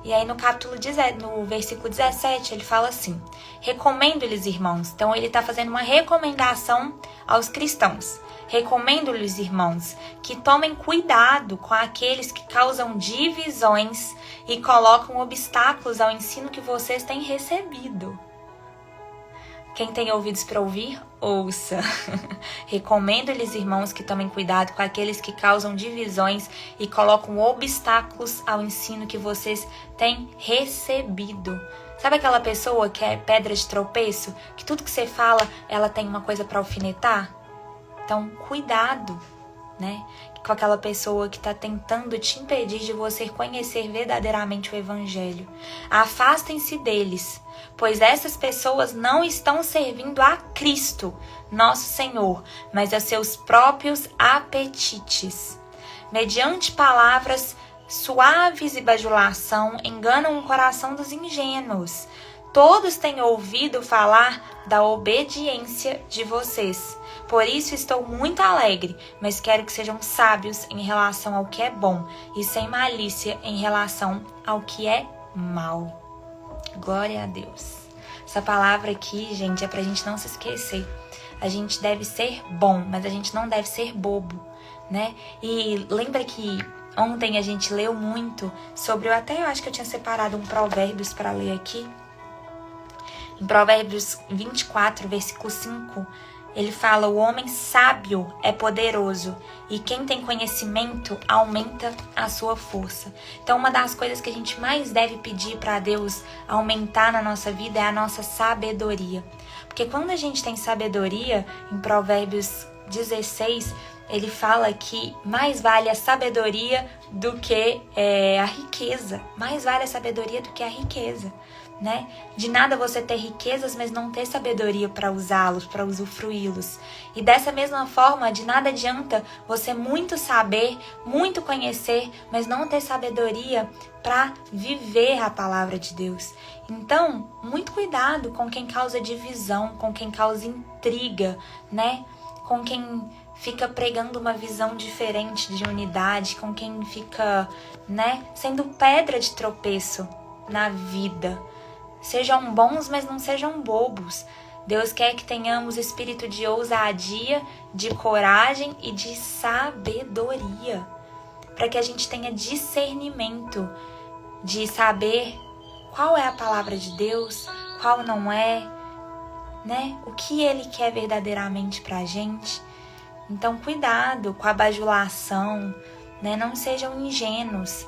E aí no versículo 17, ele fala assim: recomendo-lhes, irmãos. Então ele está fazendo uma recomendação aos cristãos. Recomendo-lhes, irmãos, que tomem cuidado com aqueles que causam divisões e colocam obstáculos ao ensino que vocês têm recebido. Quem tem ouvidos para ouvir, ouça. Recomendo-lhes, irmãos, que tomem cuidado com aqueles que causam divisões e colocam obstáculos ao ensino que vocês têm recebido. Sabe aquela pessoa que é pedra de tropeço? Que tudo que você fala, ela tem uma coisa para alfinetar? Então, cuidado, né? Com aquela pessoa que está tentando te impedir de você conhecer verdadeiramente o Evangelho. Afastem-se deles, pois essas pessoas não estão servindo a Cristo, nosso Senhor, mas a seus próprios apetites. Mediante palavras suaves e bajulação, enganam o coração dos ingênuos. Todos têm ouvido falar da obediência de vocês. Por isso estou muito alegre, mas quero que sejam sábios em relação ao que é bom e sem malícia em relação ao que é mal. Glória a Deus. Essa palavra aqui, gente, é pra gente não se esquecer. A gente deve ser bom, mas a gente não deve ser bobo, né? E lembra que ontem a gente leu muito sobre, eu acho que eu tinha separado um Provérbios para ler aqui. Em Provérbios 24, versículo 5, ele fala: o homem sábio é poderoso e quem tem conhecimento aumenta a sua força. Então, uma das coisas que a gente mais deve pedir para Deus aumentar na nossa vida é a nossa sabedoria. Porque quando a gente tem sabedoria, em Provérbios 16, ele fala que mais vale a sabedoria do que a riqueza. Mais vale a sabedoria do que a riqueza, né? De nada você ter riquezas, mas não ter sabedoria para usá-los, para usufruí-los. E dessa mesma forma, de nada adianta você muito saber, muito conhecer, mas não ter sabedoria para viver a palavra de Deus. Então, muito cuidado com quem causa divisão, com quem causa intriga, né? Com quem fica pregando uma visão diferente de unidade, com quem fica, né, sendo pedra de tropeço na vida. Sejam bons, mas não sejam bobos. Deus quer que tenhamos espírito de ousadia, de coragem e de sabedoria, para que a gente tenha discernimento de saber qual é a palavra de Deus, qual não é, né? O que Ele quer verdadeiramente pra gente. Então, cuidado com a bajulação, né? Não sejam ingênuos,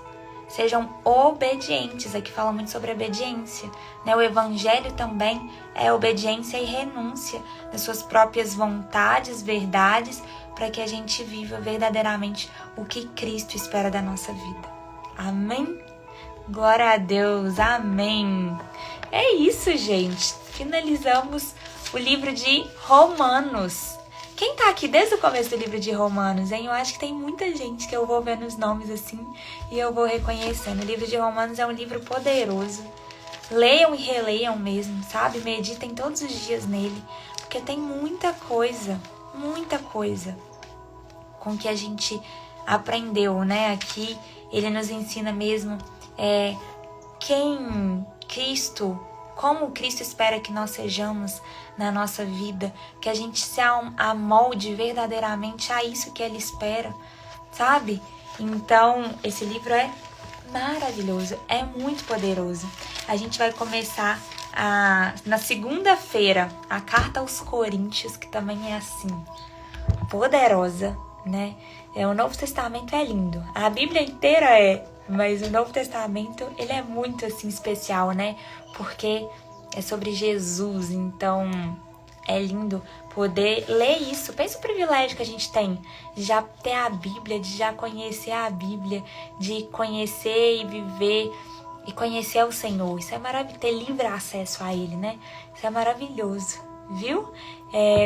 sejam obedientes. Aqui fala muito sobre obediência, né? O Evangelho também é obediência e renúncia das suas próprias vontades, verdades, para que a gente viva verdadeiramente o que Cristo espera da nossa vida. Amém? Glória a Deus, amém. É isso, gente. Finalizamos o livro de Romanos. Quem tá aqui desde o começo do livro de Romanos, hein? Eu acho que tem muita gente que eu vou vendo os nomes assim e eu vou reconhecendo. O livro de Romanos é um livro poderoso. Leiam e releiam mesmo, sabe? Meditem todos os dias nele, porque tem muita coisa com que a gente aprendeu, né? Aqui ele nos ensina mesmo quem Cristo, como Cristo espera que nós sejamos na nossa vida, que a gente se amolde verdadeiramente a isso que Ele espera, sabe? Então, esse livro é maravilhoso, é muito poderoso. A gente vai começar na segunda-feira, a carta aos Coríntios, que também é assim, poderosa, né? O Novo Testamento é lindo, a Bíblia inteira mas o Novo Testamento, ele é muito assim especial, né? Porque é sobre Jesus, então é lindo poder ler isso. Pensa o privilégio que a gente tem de já ter a Bíblia, de já conhecer a Bíblia, de conhecer e viver e conhecer o Senhor. Isso é maravilhoso, ter livre acesso a Ele, né? Isso é maravilhoso, viu?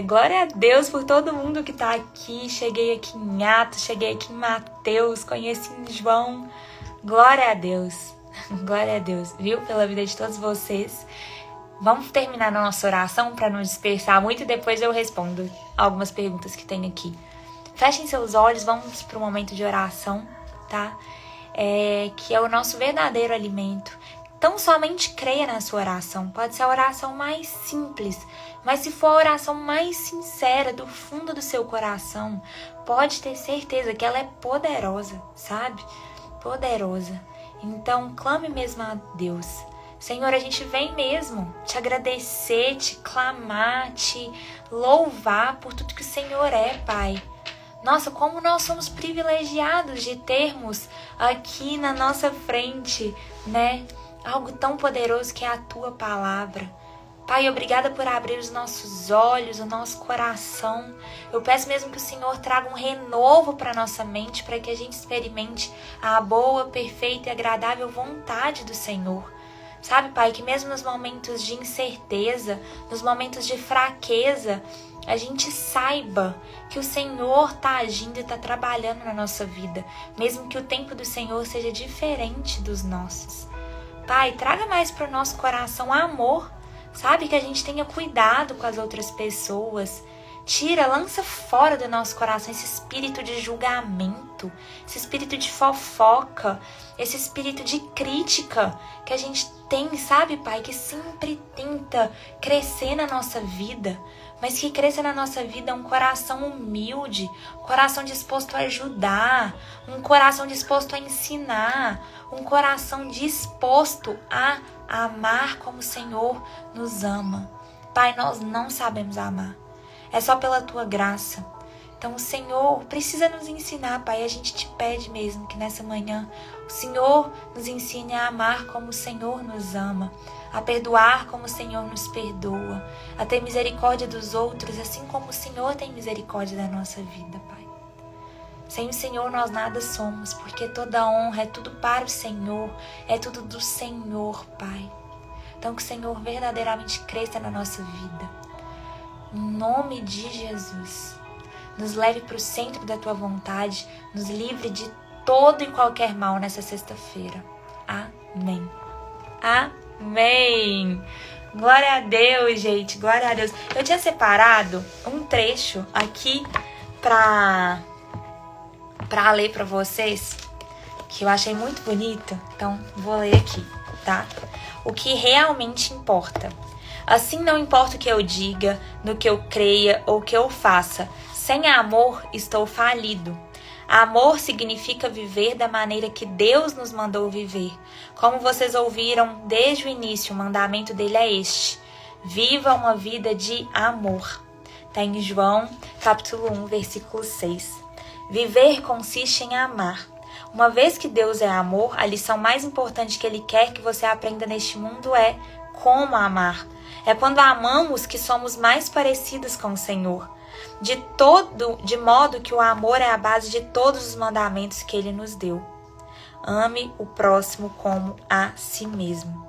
Glória a Deus por todo mundo que tá aqui. Cheguei aqui em Atos, cheguei aqui em Mateus, conheci em João. Glória a Deus, glória a Deus, viu? Pela vida de todos vocês. Vamos terminar a nossa oração para não dispersar muito e depois eu respondo algumas perguntas que tem aqui. Fechem seus olhos, vamos para o momento de oração, tá? que é o nosso verdadeiro alimento. Então somente creia na sua oração. Pode ser a oração mais simples, mas se for a oração mais sincera, do fundo do seu coração, pode ter certeza que ela é poderosa, sabe? Poderosa. Então clame mesmo a Deus. Senhor, a gente vem mesmo te agradecer, te clamar, te louvar por tudo que o Senhor é, Pai. Nossa, como nós somos privilegiados de termos aqui na nossa frente, né? Algo tão poderoso que é a Tua palavra. Pai, obrigada por abrir os nossos olhos, o nosso coração. Eu peço mesmo que o Senhor traga um renovo para a nossa mente, para que a gente experimente a boa, perfeita e agradável vontade do Senhor. Sabe, Pai, que mesmo nos momentos de incerteza, nos momentos de fraqueza, a gente saiba que o Senhor está agindo e está trabalhando na nossa vida, mesmo que o tempo do Senhor seja diferente dos nossos. Pai, traga mais para o nosso coração amor, sabe? Que a gente tenha cuidado com as outras pessoas. Tira, lança fora do nosso coração esse espírito de julgamento, esse espírito de fofoca, esse espírito de crítica que a gente tem, sabe, Pai? Que sempre tenta crescer na nossa vida, mas que cresça na nossa vida um coração humilde, um coração disposto a ajudar, um coração disposto a ensinar, um coração disposto a amar como o Senhor nos ama. Pai, nós não sabemos amar. É só pela Tua graça. Então o Senhor precisa nos ensinar, Pai. A gente te pede mesmo que nessa manhã o Senhor nos ensine a amar como o Senhor nos ama, a perdoar como o Senhor nos perdoa, a ter misericórdia dos outros, assim como o Senhor tem misericórdia da nossa vida, Pai. Sem o Senhor nós nada somos, porque toda honra é tudo para o Senhor, é tudo do Senhor, Pai. Então que o Senhor verdadeiramente cresça na nossa vida. Em nome de Jesus, nos leve para o centro da Tua vontade, nos livre de todo e qualquer mal nessa sexta-feira. Amém. Amém. Glória a Deus, gente. Glória a Deus. Eu tinha separado um trecho aqui para ler para vocês, que eu achei muito bonito. Então, vou ler aqui, tá? O que realmente importa. Assim não importa o que eu diga, no que eu creia ou o que eu faça. Sem amor, estou falido. Amor significa viver da maneira que Deus nos mandou viver. Como vocês ouviram desde o início, o mandamento dele é este: viva uma vida de amor. Está em João, capítulo 1, versículo 6. Viver consiste em amar. Uma vez que Deus é amor, a lição mais importante que Ele quer que você aprenda neste mundo é como amar. É quando amamos que somos mais parecidos com o Senhor. De modo que o amor é a base de todos os mandamentos que Ele nos deu. Ame o próximo como a si mesmo.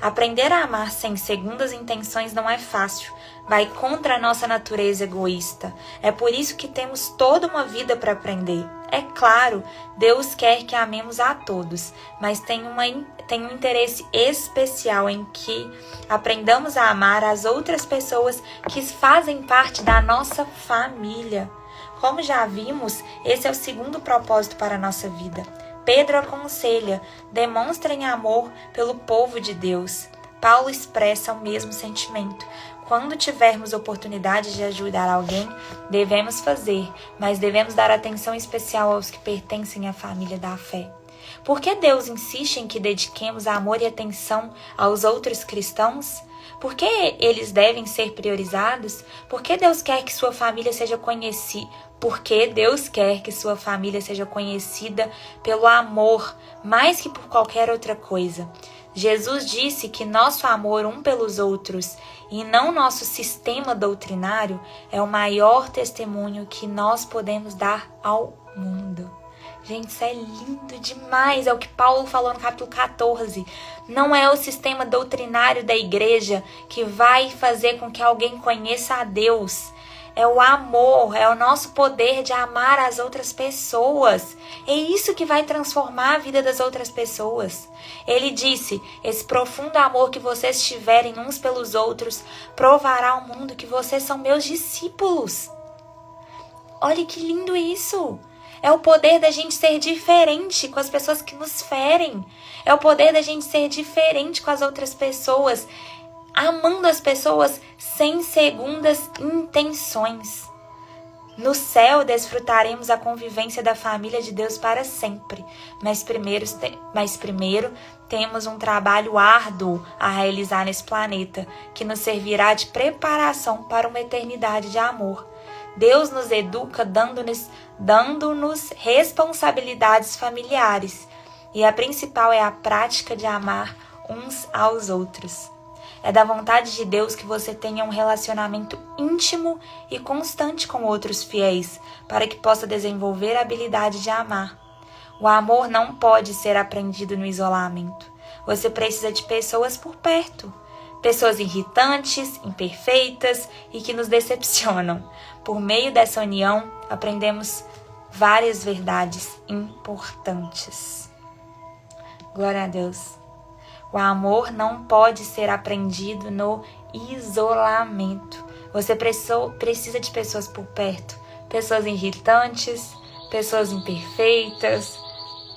Aprender a amar sem segundas intenções não é fácil. Vai contra a nossa natureza egoísta. É por isso que temos toda uma vida para aprender. É claro, Deus quer que amemos a todos, mas tem um interesse especial em que aprendamos a amar as outras pessoas que fazem parte da nossa família. Como já vimos, esse é o segundo propósito para a nossa vida. Pedro aconselha: demonstrem amor pelo povo de Deus. Paulo expressa o mesmo sentimento. Quando tivermos oportunidade de ajudar alguém, devemos fazer, mas devemos dar atenção especial aos que pertencem à família da fé. Por que Deus insiste em que dediquemos amor e atenção aos outros cristãos? Por que eles devem ser priorizados? Por que Deus quer que sua família seja conhecida? Porque Deus quer que sua família seja conhecida pelo amor, mais que por qualquer outra coisa. Jesus disse que nosso amor um pelos outros e não nosso sistema doutrinário é o maior testemunho que nós podemos dar ao mundo. Gente, isso é lindo demais. É o que Paulo falou no capítulo 14. Não é o sistema doutrinário da igreja que vai fazer com que alguém conheça a Deus. É o amor, é o nosso poder de amar as outras pessoas. É isso que vai transformar a vida das outras pessoas. Ele disse: esse profundo amor que vocês tiverem uns pelos outros provará ao mundo que vocês são meus discípulos. Olha que lindo isso! É o poder da gente ser diferente com as pessoas que nos ferem. É o poder da gente ser diferente com as outras pessoas, amando as pessoas sem segundas intenções. No céu desfrutaremos a convivência da família de Deus para sempre, mas primeiro temos um trabalho árduo a realizar nesse planeta, que nos servirá de preparação para uma eternidade de amor. Deus nos educa dando-nos responsabilidades familiares, e a principal é a prática de amar uns aos outros. É da vontade de Deus que você tenha um relacionamento íntimo e constante com outros fiéis, para que possa desenvolver a habilidade de amar. O amor não pode ser aprendido no isolamento. Você precisa de pessoas por perto. Pessoas irritantes, imperfeitas e que nos decepcionam. Por meio dessa união, aprendemos várias verdades importantes. Glória a Deus. O amor não pode ser aprendido no isolamento. Você precisa de pessoas por perto. Pessoas irritantes, pessoas imperfeitas,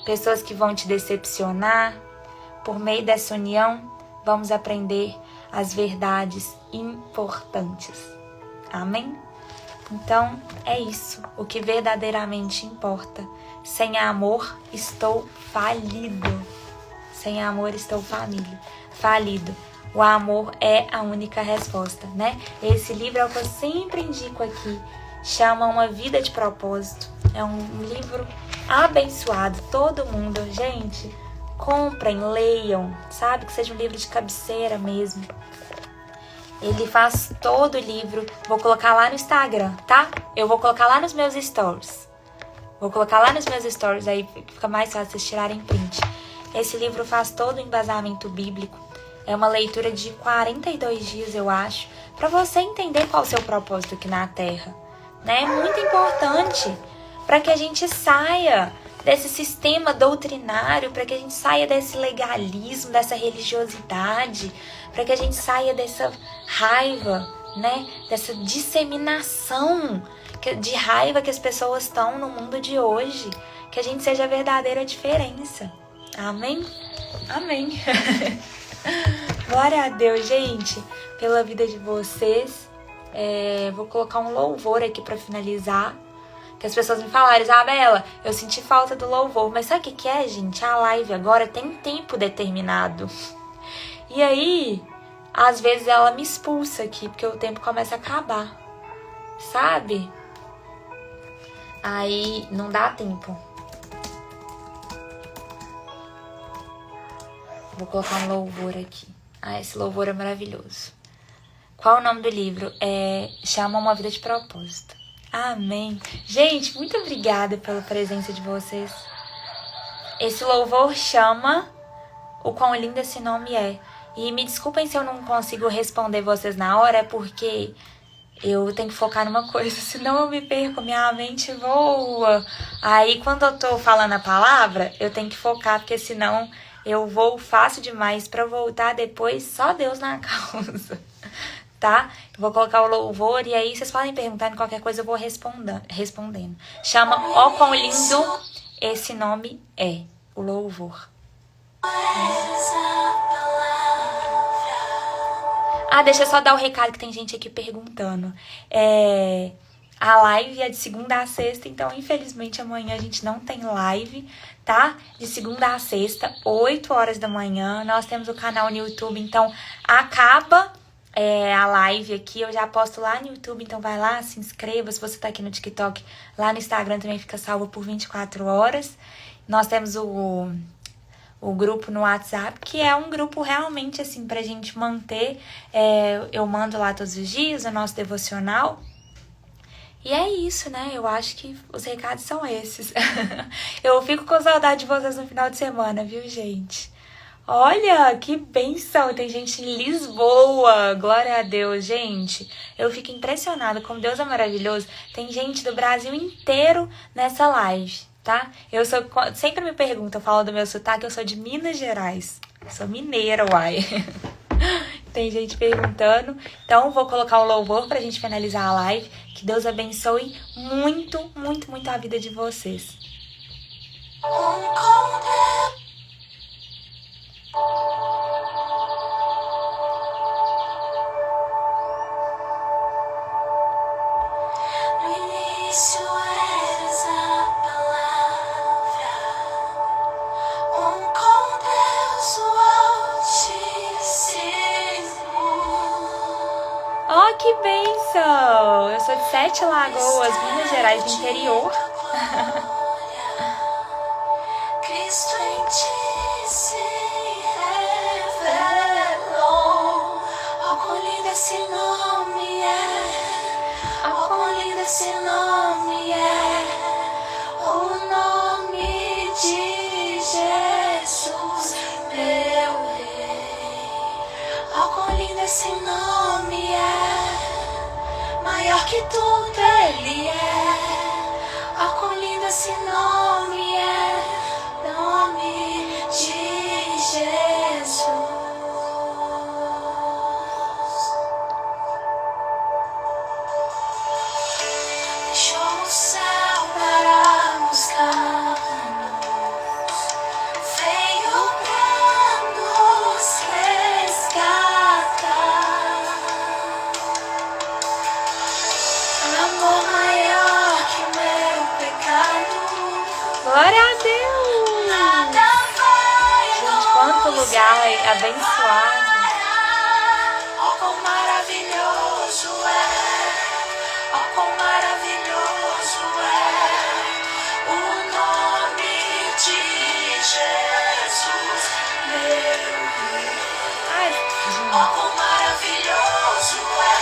pessoas que vão te decepcionar. Por meio dessa união, vamos aprender as verdades importantes. Amém? Então, é isso. O que verdadeiramente importa. Sem amor, estou falido. Sem amor, estou falido. O amor é a única resposta, né? Esse livro é o que eu sempre indico aqui. Chama Uma Vida de Propósito. É um livro abençoado. Todo mundo, gente, comprem, leiam. Sabe? Que seja um livro de cabeceira mesmo. Ele faz todo o livro. Vou colocar lá no Instagram, tá? Eu vou colocar lá nos meus stories. Aí fica mais fácil vocês tirarem print. Esse livro faz todo o embasamento bíblico. É uma leitura de 42 dias, eu acho, para você entender qual é o seu propósito aqui na Terra. Né? É muito importante para que a gente saia desse sistema doutrinário, para que a gente saia desse legalismo, dessa religiosidade, para que a gente saia dessa raiva, né? Dessa disseminação de raiva que as pessoas estão no mundo de hoje. Que a gente seja a verdadeira diferença. Amém? Amém. Glória a Deus, gente, pela vida de vocês. Vou colocar um louvor aqui para finalizar. Que as pessoas me falaram, Isabela, eu senti falta do louvor. Mas sabe o que é, gente? A live agora tem tempo determinado. E aí, às vezes ela me expulsa aqui, porque o tempo começa a acabar. Sabe? Aí não dá tempo. Vou colocar um louvor aqui. Esse louvor é maravilhoso. Qual o nome do livro? Chama Uma Vida de Propósito. Amém. Gente, muito obrigada pela presença de vocês. Esse louvor chama O Quão Lindo Esse Nome É. E me desculpem se eu não consigo responder vocês na hora, é porque eu tenho que focar numa coisa, senão eu me perco, minha mente voa. Aí quando eu tô falando a palavra, eu tenho que focar, porque senão eu vou fácil demais pra voltar depois, só Deus na causa, tá? Eu vou colocar o louvor e aí vocês podem perguntar, em qualquer coisa eu vou respondendo. Chama Ó Quão Lindo Esse Nome É, o louvor. Deixa eu só dar o recado que tem gente aqui perguntando. A live é de segunda a sexta, então infelizmente amanhã a gente não tem live, tá? De segunda a sexta, 8 horas da manhã. Nós temos o canal no YouTube, então acaba a live aqui, eu já posto lá no YouTube, então vai lá, se inscreva. Se você tá aqui no TikTok, lá no Instagram também fica salvo por 24 horas. Nós temos o grupo no WhatsApp, que é um grupo realmente assim pra gente manter. Eu mando lá todos os dias o nosso devocional. E é isso, né? Eu acho que os recados são esses. Eu fico com saudade de vocês no final de semana, viu, gente? Olha, que bênção! Tem gente em Lisboa! Glória a Deus, gente! Eu fico impressionada, como Deus é maravilhoso. Tem gente do Brasil inteiro nessa live, tá? Sempre me perguntam, eu falo do meu sotaque, eu sou de Minas Gerais. Eu sou mineira, uai. Tem gente perguntando. Então, vou colocar o louvor pra gente finalizar a live. Que Deus abençoe muito, muito, muito a vida de vocês. Oh, que bênção! Eu sou de Sete Lagoas, Minas Gerais, do interior. Cristo em ti se revelou. Oh, quão lindo esse nome é. Oh, quão lindo esse nome é. O nome de Jesus, meu Rei. Oh, quão lindo esse nome é. Maior que tudo Ele é. Oh, quão lindo esse nome é. Nome de Jesus. Deixou o céu para buscar. Veio para nos resgatar. Amor maior que o meu pecado. Glória a Deus! Gente, quanto lugar abençoado! Oh, quão maravilhoso é! Oh, quão maravilhoso é o nome de Jesus, meu Rei. Oh, quão maravilhoso é!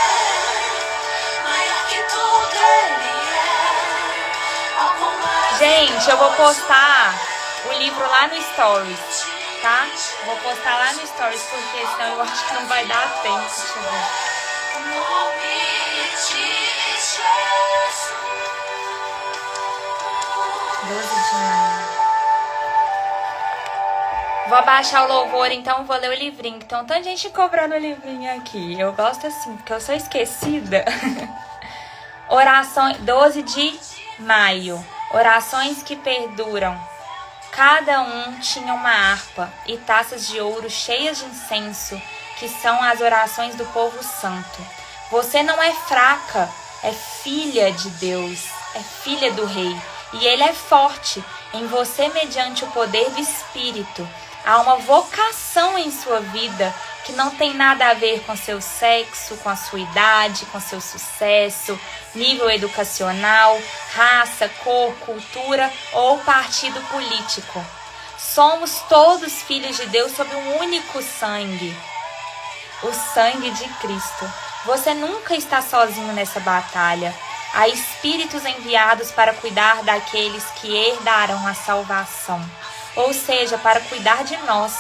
Maior que tudo Ele é. Oh, quão maravilhoso. Gente, eu vou postar o livro lá no Stories, tá? Vou postar lá no Stories, porque senão eu acho que não vai dar tempo. Deixa eu ver. Nome de Jesus. 12 de maio. Vou abaixar o louvor, então vou ler o livrinho. Então, tanta gente cobrando o livrinho aqui. Eu gosto assim, porque eu sou esquecida. Orações, 12 de maio. Orações que perduram. Cada um tinha uma harpa e taças de ouro cheias de incenso, que são as orações do povo santo. Você não é fraca, é filha de Deus, é filha do Rei. E Ele é forte em você mediante o poder do Espírito. Há uma vocação em sua vida que não tem nada a ver com seu sexo, com a sua idade, com seu sucesso, nível educacional, raça, cor, cultura ou partido político. Somos todos filhos de Deus sob um único sangue, o sangue de Cristo. Você nunca está sozinho nessa batalha. Há espíritos enviados para cuidar daqueles que herdarão a salvação, ou seja, para cuidar de nós.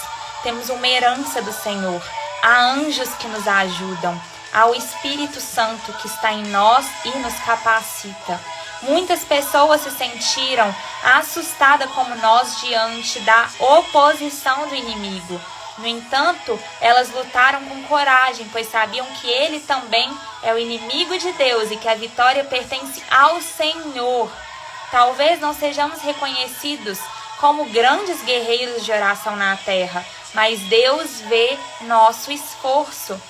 Temos uma herança do Senhor. Há anjos que nos ajudam. Há o Espírito Santo que está em nós e nos capacita. Muitas pessoas se sentiram assustadas como nós diante da oposição do inimigo. No entanto, elas lutaram com coragem, pois sabiam que ele também é o inimigo de Deus e que a vitória pertence ao Senhor. Talvez não sejamos reconhecidos como grandes guerreiros de oração na terra, mas Deus vê nosso esforço.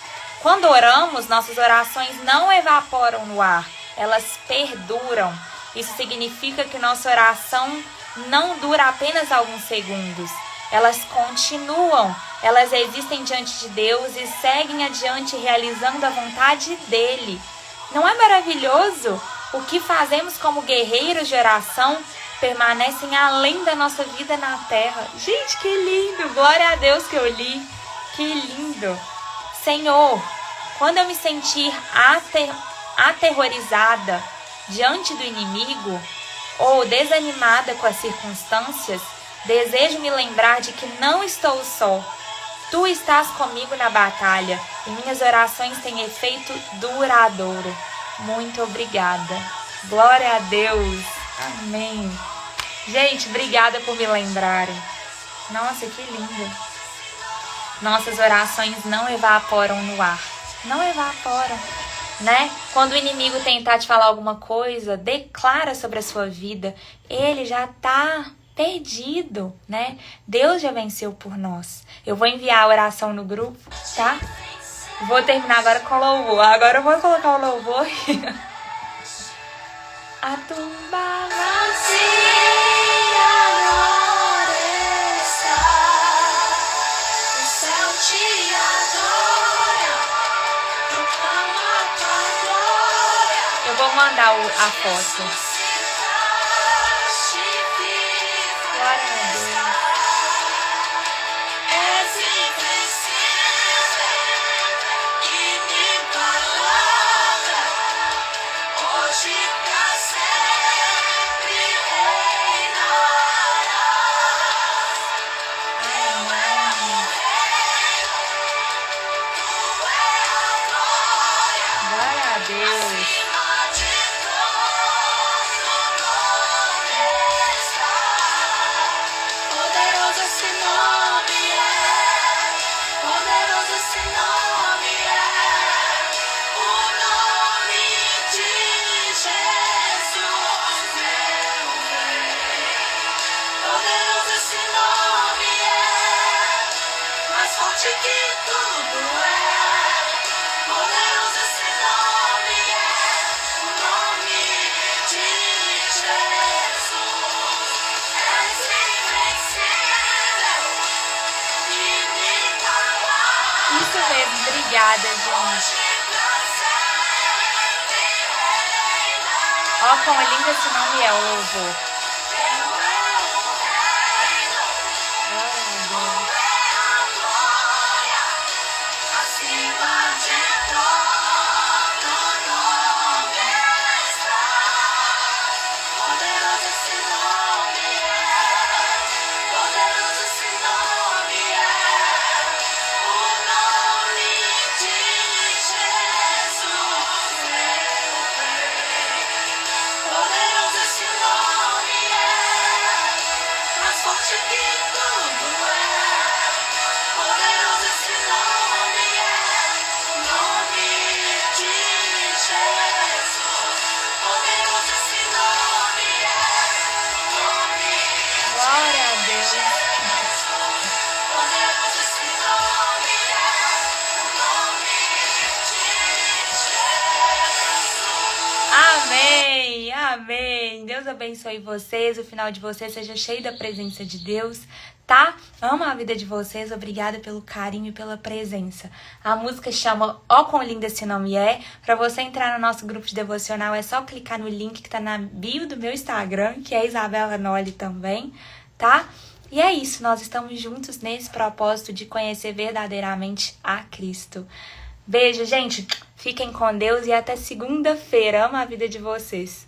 Quando oramos, nossas orações não evaporam no ar, elas perduram. Isso significa que nossa oração não dura apenas alguns segundos. Elas continuam, elas existem diante de Deus e seguem adiante realizando a vontade dEle. Não é maravilhoso? O que fazemos como guerreiros de oração permanecem além da nossa vida na terra. Gente, que lindo! Glória a Deus que eu li. Que lindo! Senhor, quando eu me sentir aterrorizada diante do inimigo ou desanimada com as circunstâncias, desejo me lembrar de que não estou só. Tu estás comigo na batalha e minhas orações têm efeito duradouro. Muito obrigada. Glória a Deus. Amém. Gente, obrigada por me lembrarem. Nossa, que lindo. Nossas orações não evaporam no ar. Não evaporam, né? Quando o inimigo tentar te falar alguma coisa, declara sobre a sua vida. Ele já tá perdido, né? Deus já venceu por nós. Eu vou enviar a oração no grupo, tá? Vou terminar agora com louvor. Agora eu vou colocar o louvor. A tumba vazia agora está, o céu te adora, proclama a tua glória. Eu vou mandar a foto. Glória a Deus. És invencível, inigualável, hoje pra sempre reinarás. Teu é o reino, tu é a glória. Glória a Deus. Acima de todo nome está. Poderoso esse nome é. Poderoso esse nome é. O nome de Jesus, meu Rei. Poderoso esse nome é. Mais forte que tudo é. Poderoso esse nome é. O nome de Jesus. És invencível, inigualável. Isso mesmo, obrigada, gente. Hoje pra sempre reinarás. Ó, como é lindo esse nome é, o louvor. Teu é o reino, Glória a Deus. tu é a glória. Acima de todo nome está. Poderoso esse nome é. Poderoso esse nome é. O nome de Jesus, meu Rei. Poderoso esse nome é. Mais forte que tudo é. Poderoso esse nome é. O nome de Jesus. Poderoso esse nome é. O nome Glória a Deus. Poderoso esse nome é. O nome de Jesus. Amém, amém. Deus abençoe vocês, o final de vocês seja cheio da presença de Deus, tá? Amo a vida de vocês, obrigada pelo carinho e pela presença. A música chama Ó Quão Lindo Esse Nome É. Pra você entrar no nosso grupo de devocional é só clicar no link que tá na bio do meu Instagram, que é Isabela Noli também, tá? E é isso, nós estamos juntos nesse propósito de conhecer verdadeiramente a Cristo. Beijo, gente. Fiquem com Deus e até segunda-feira. Amo a vida de vocês.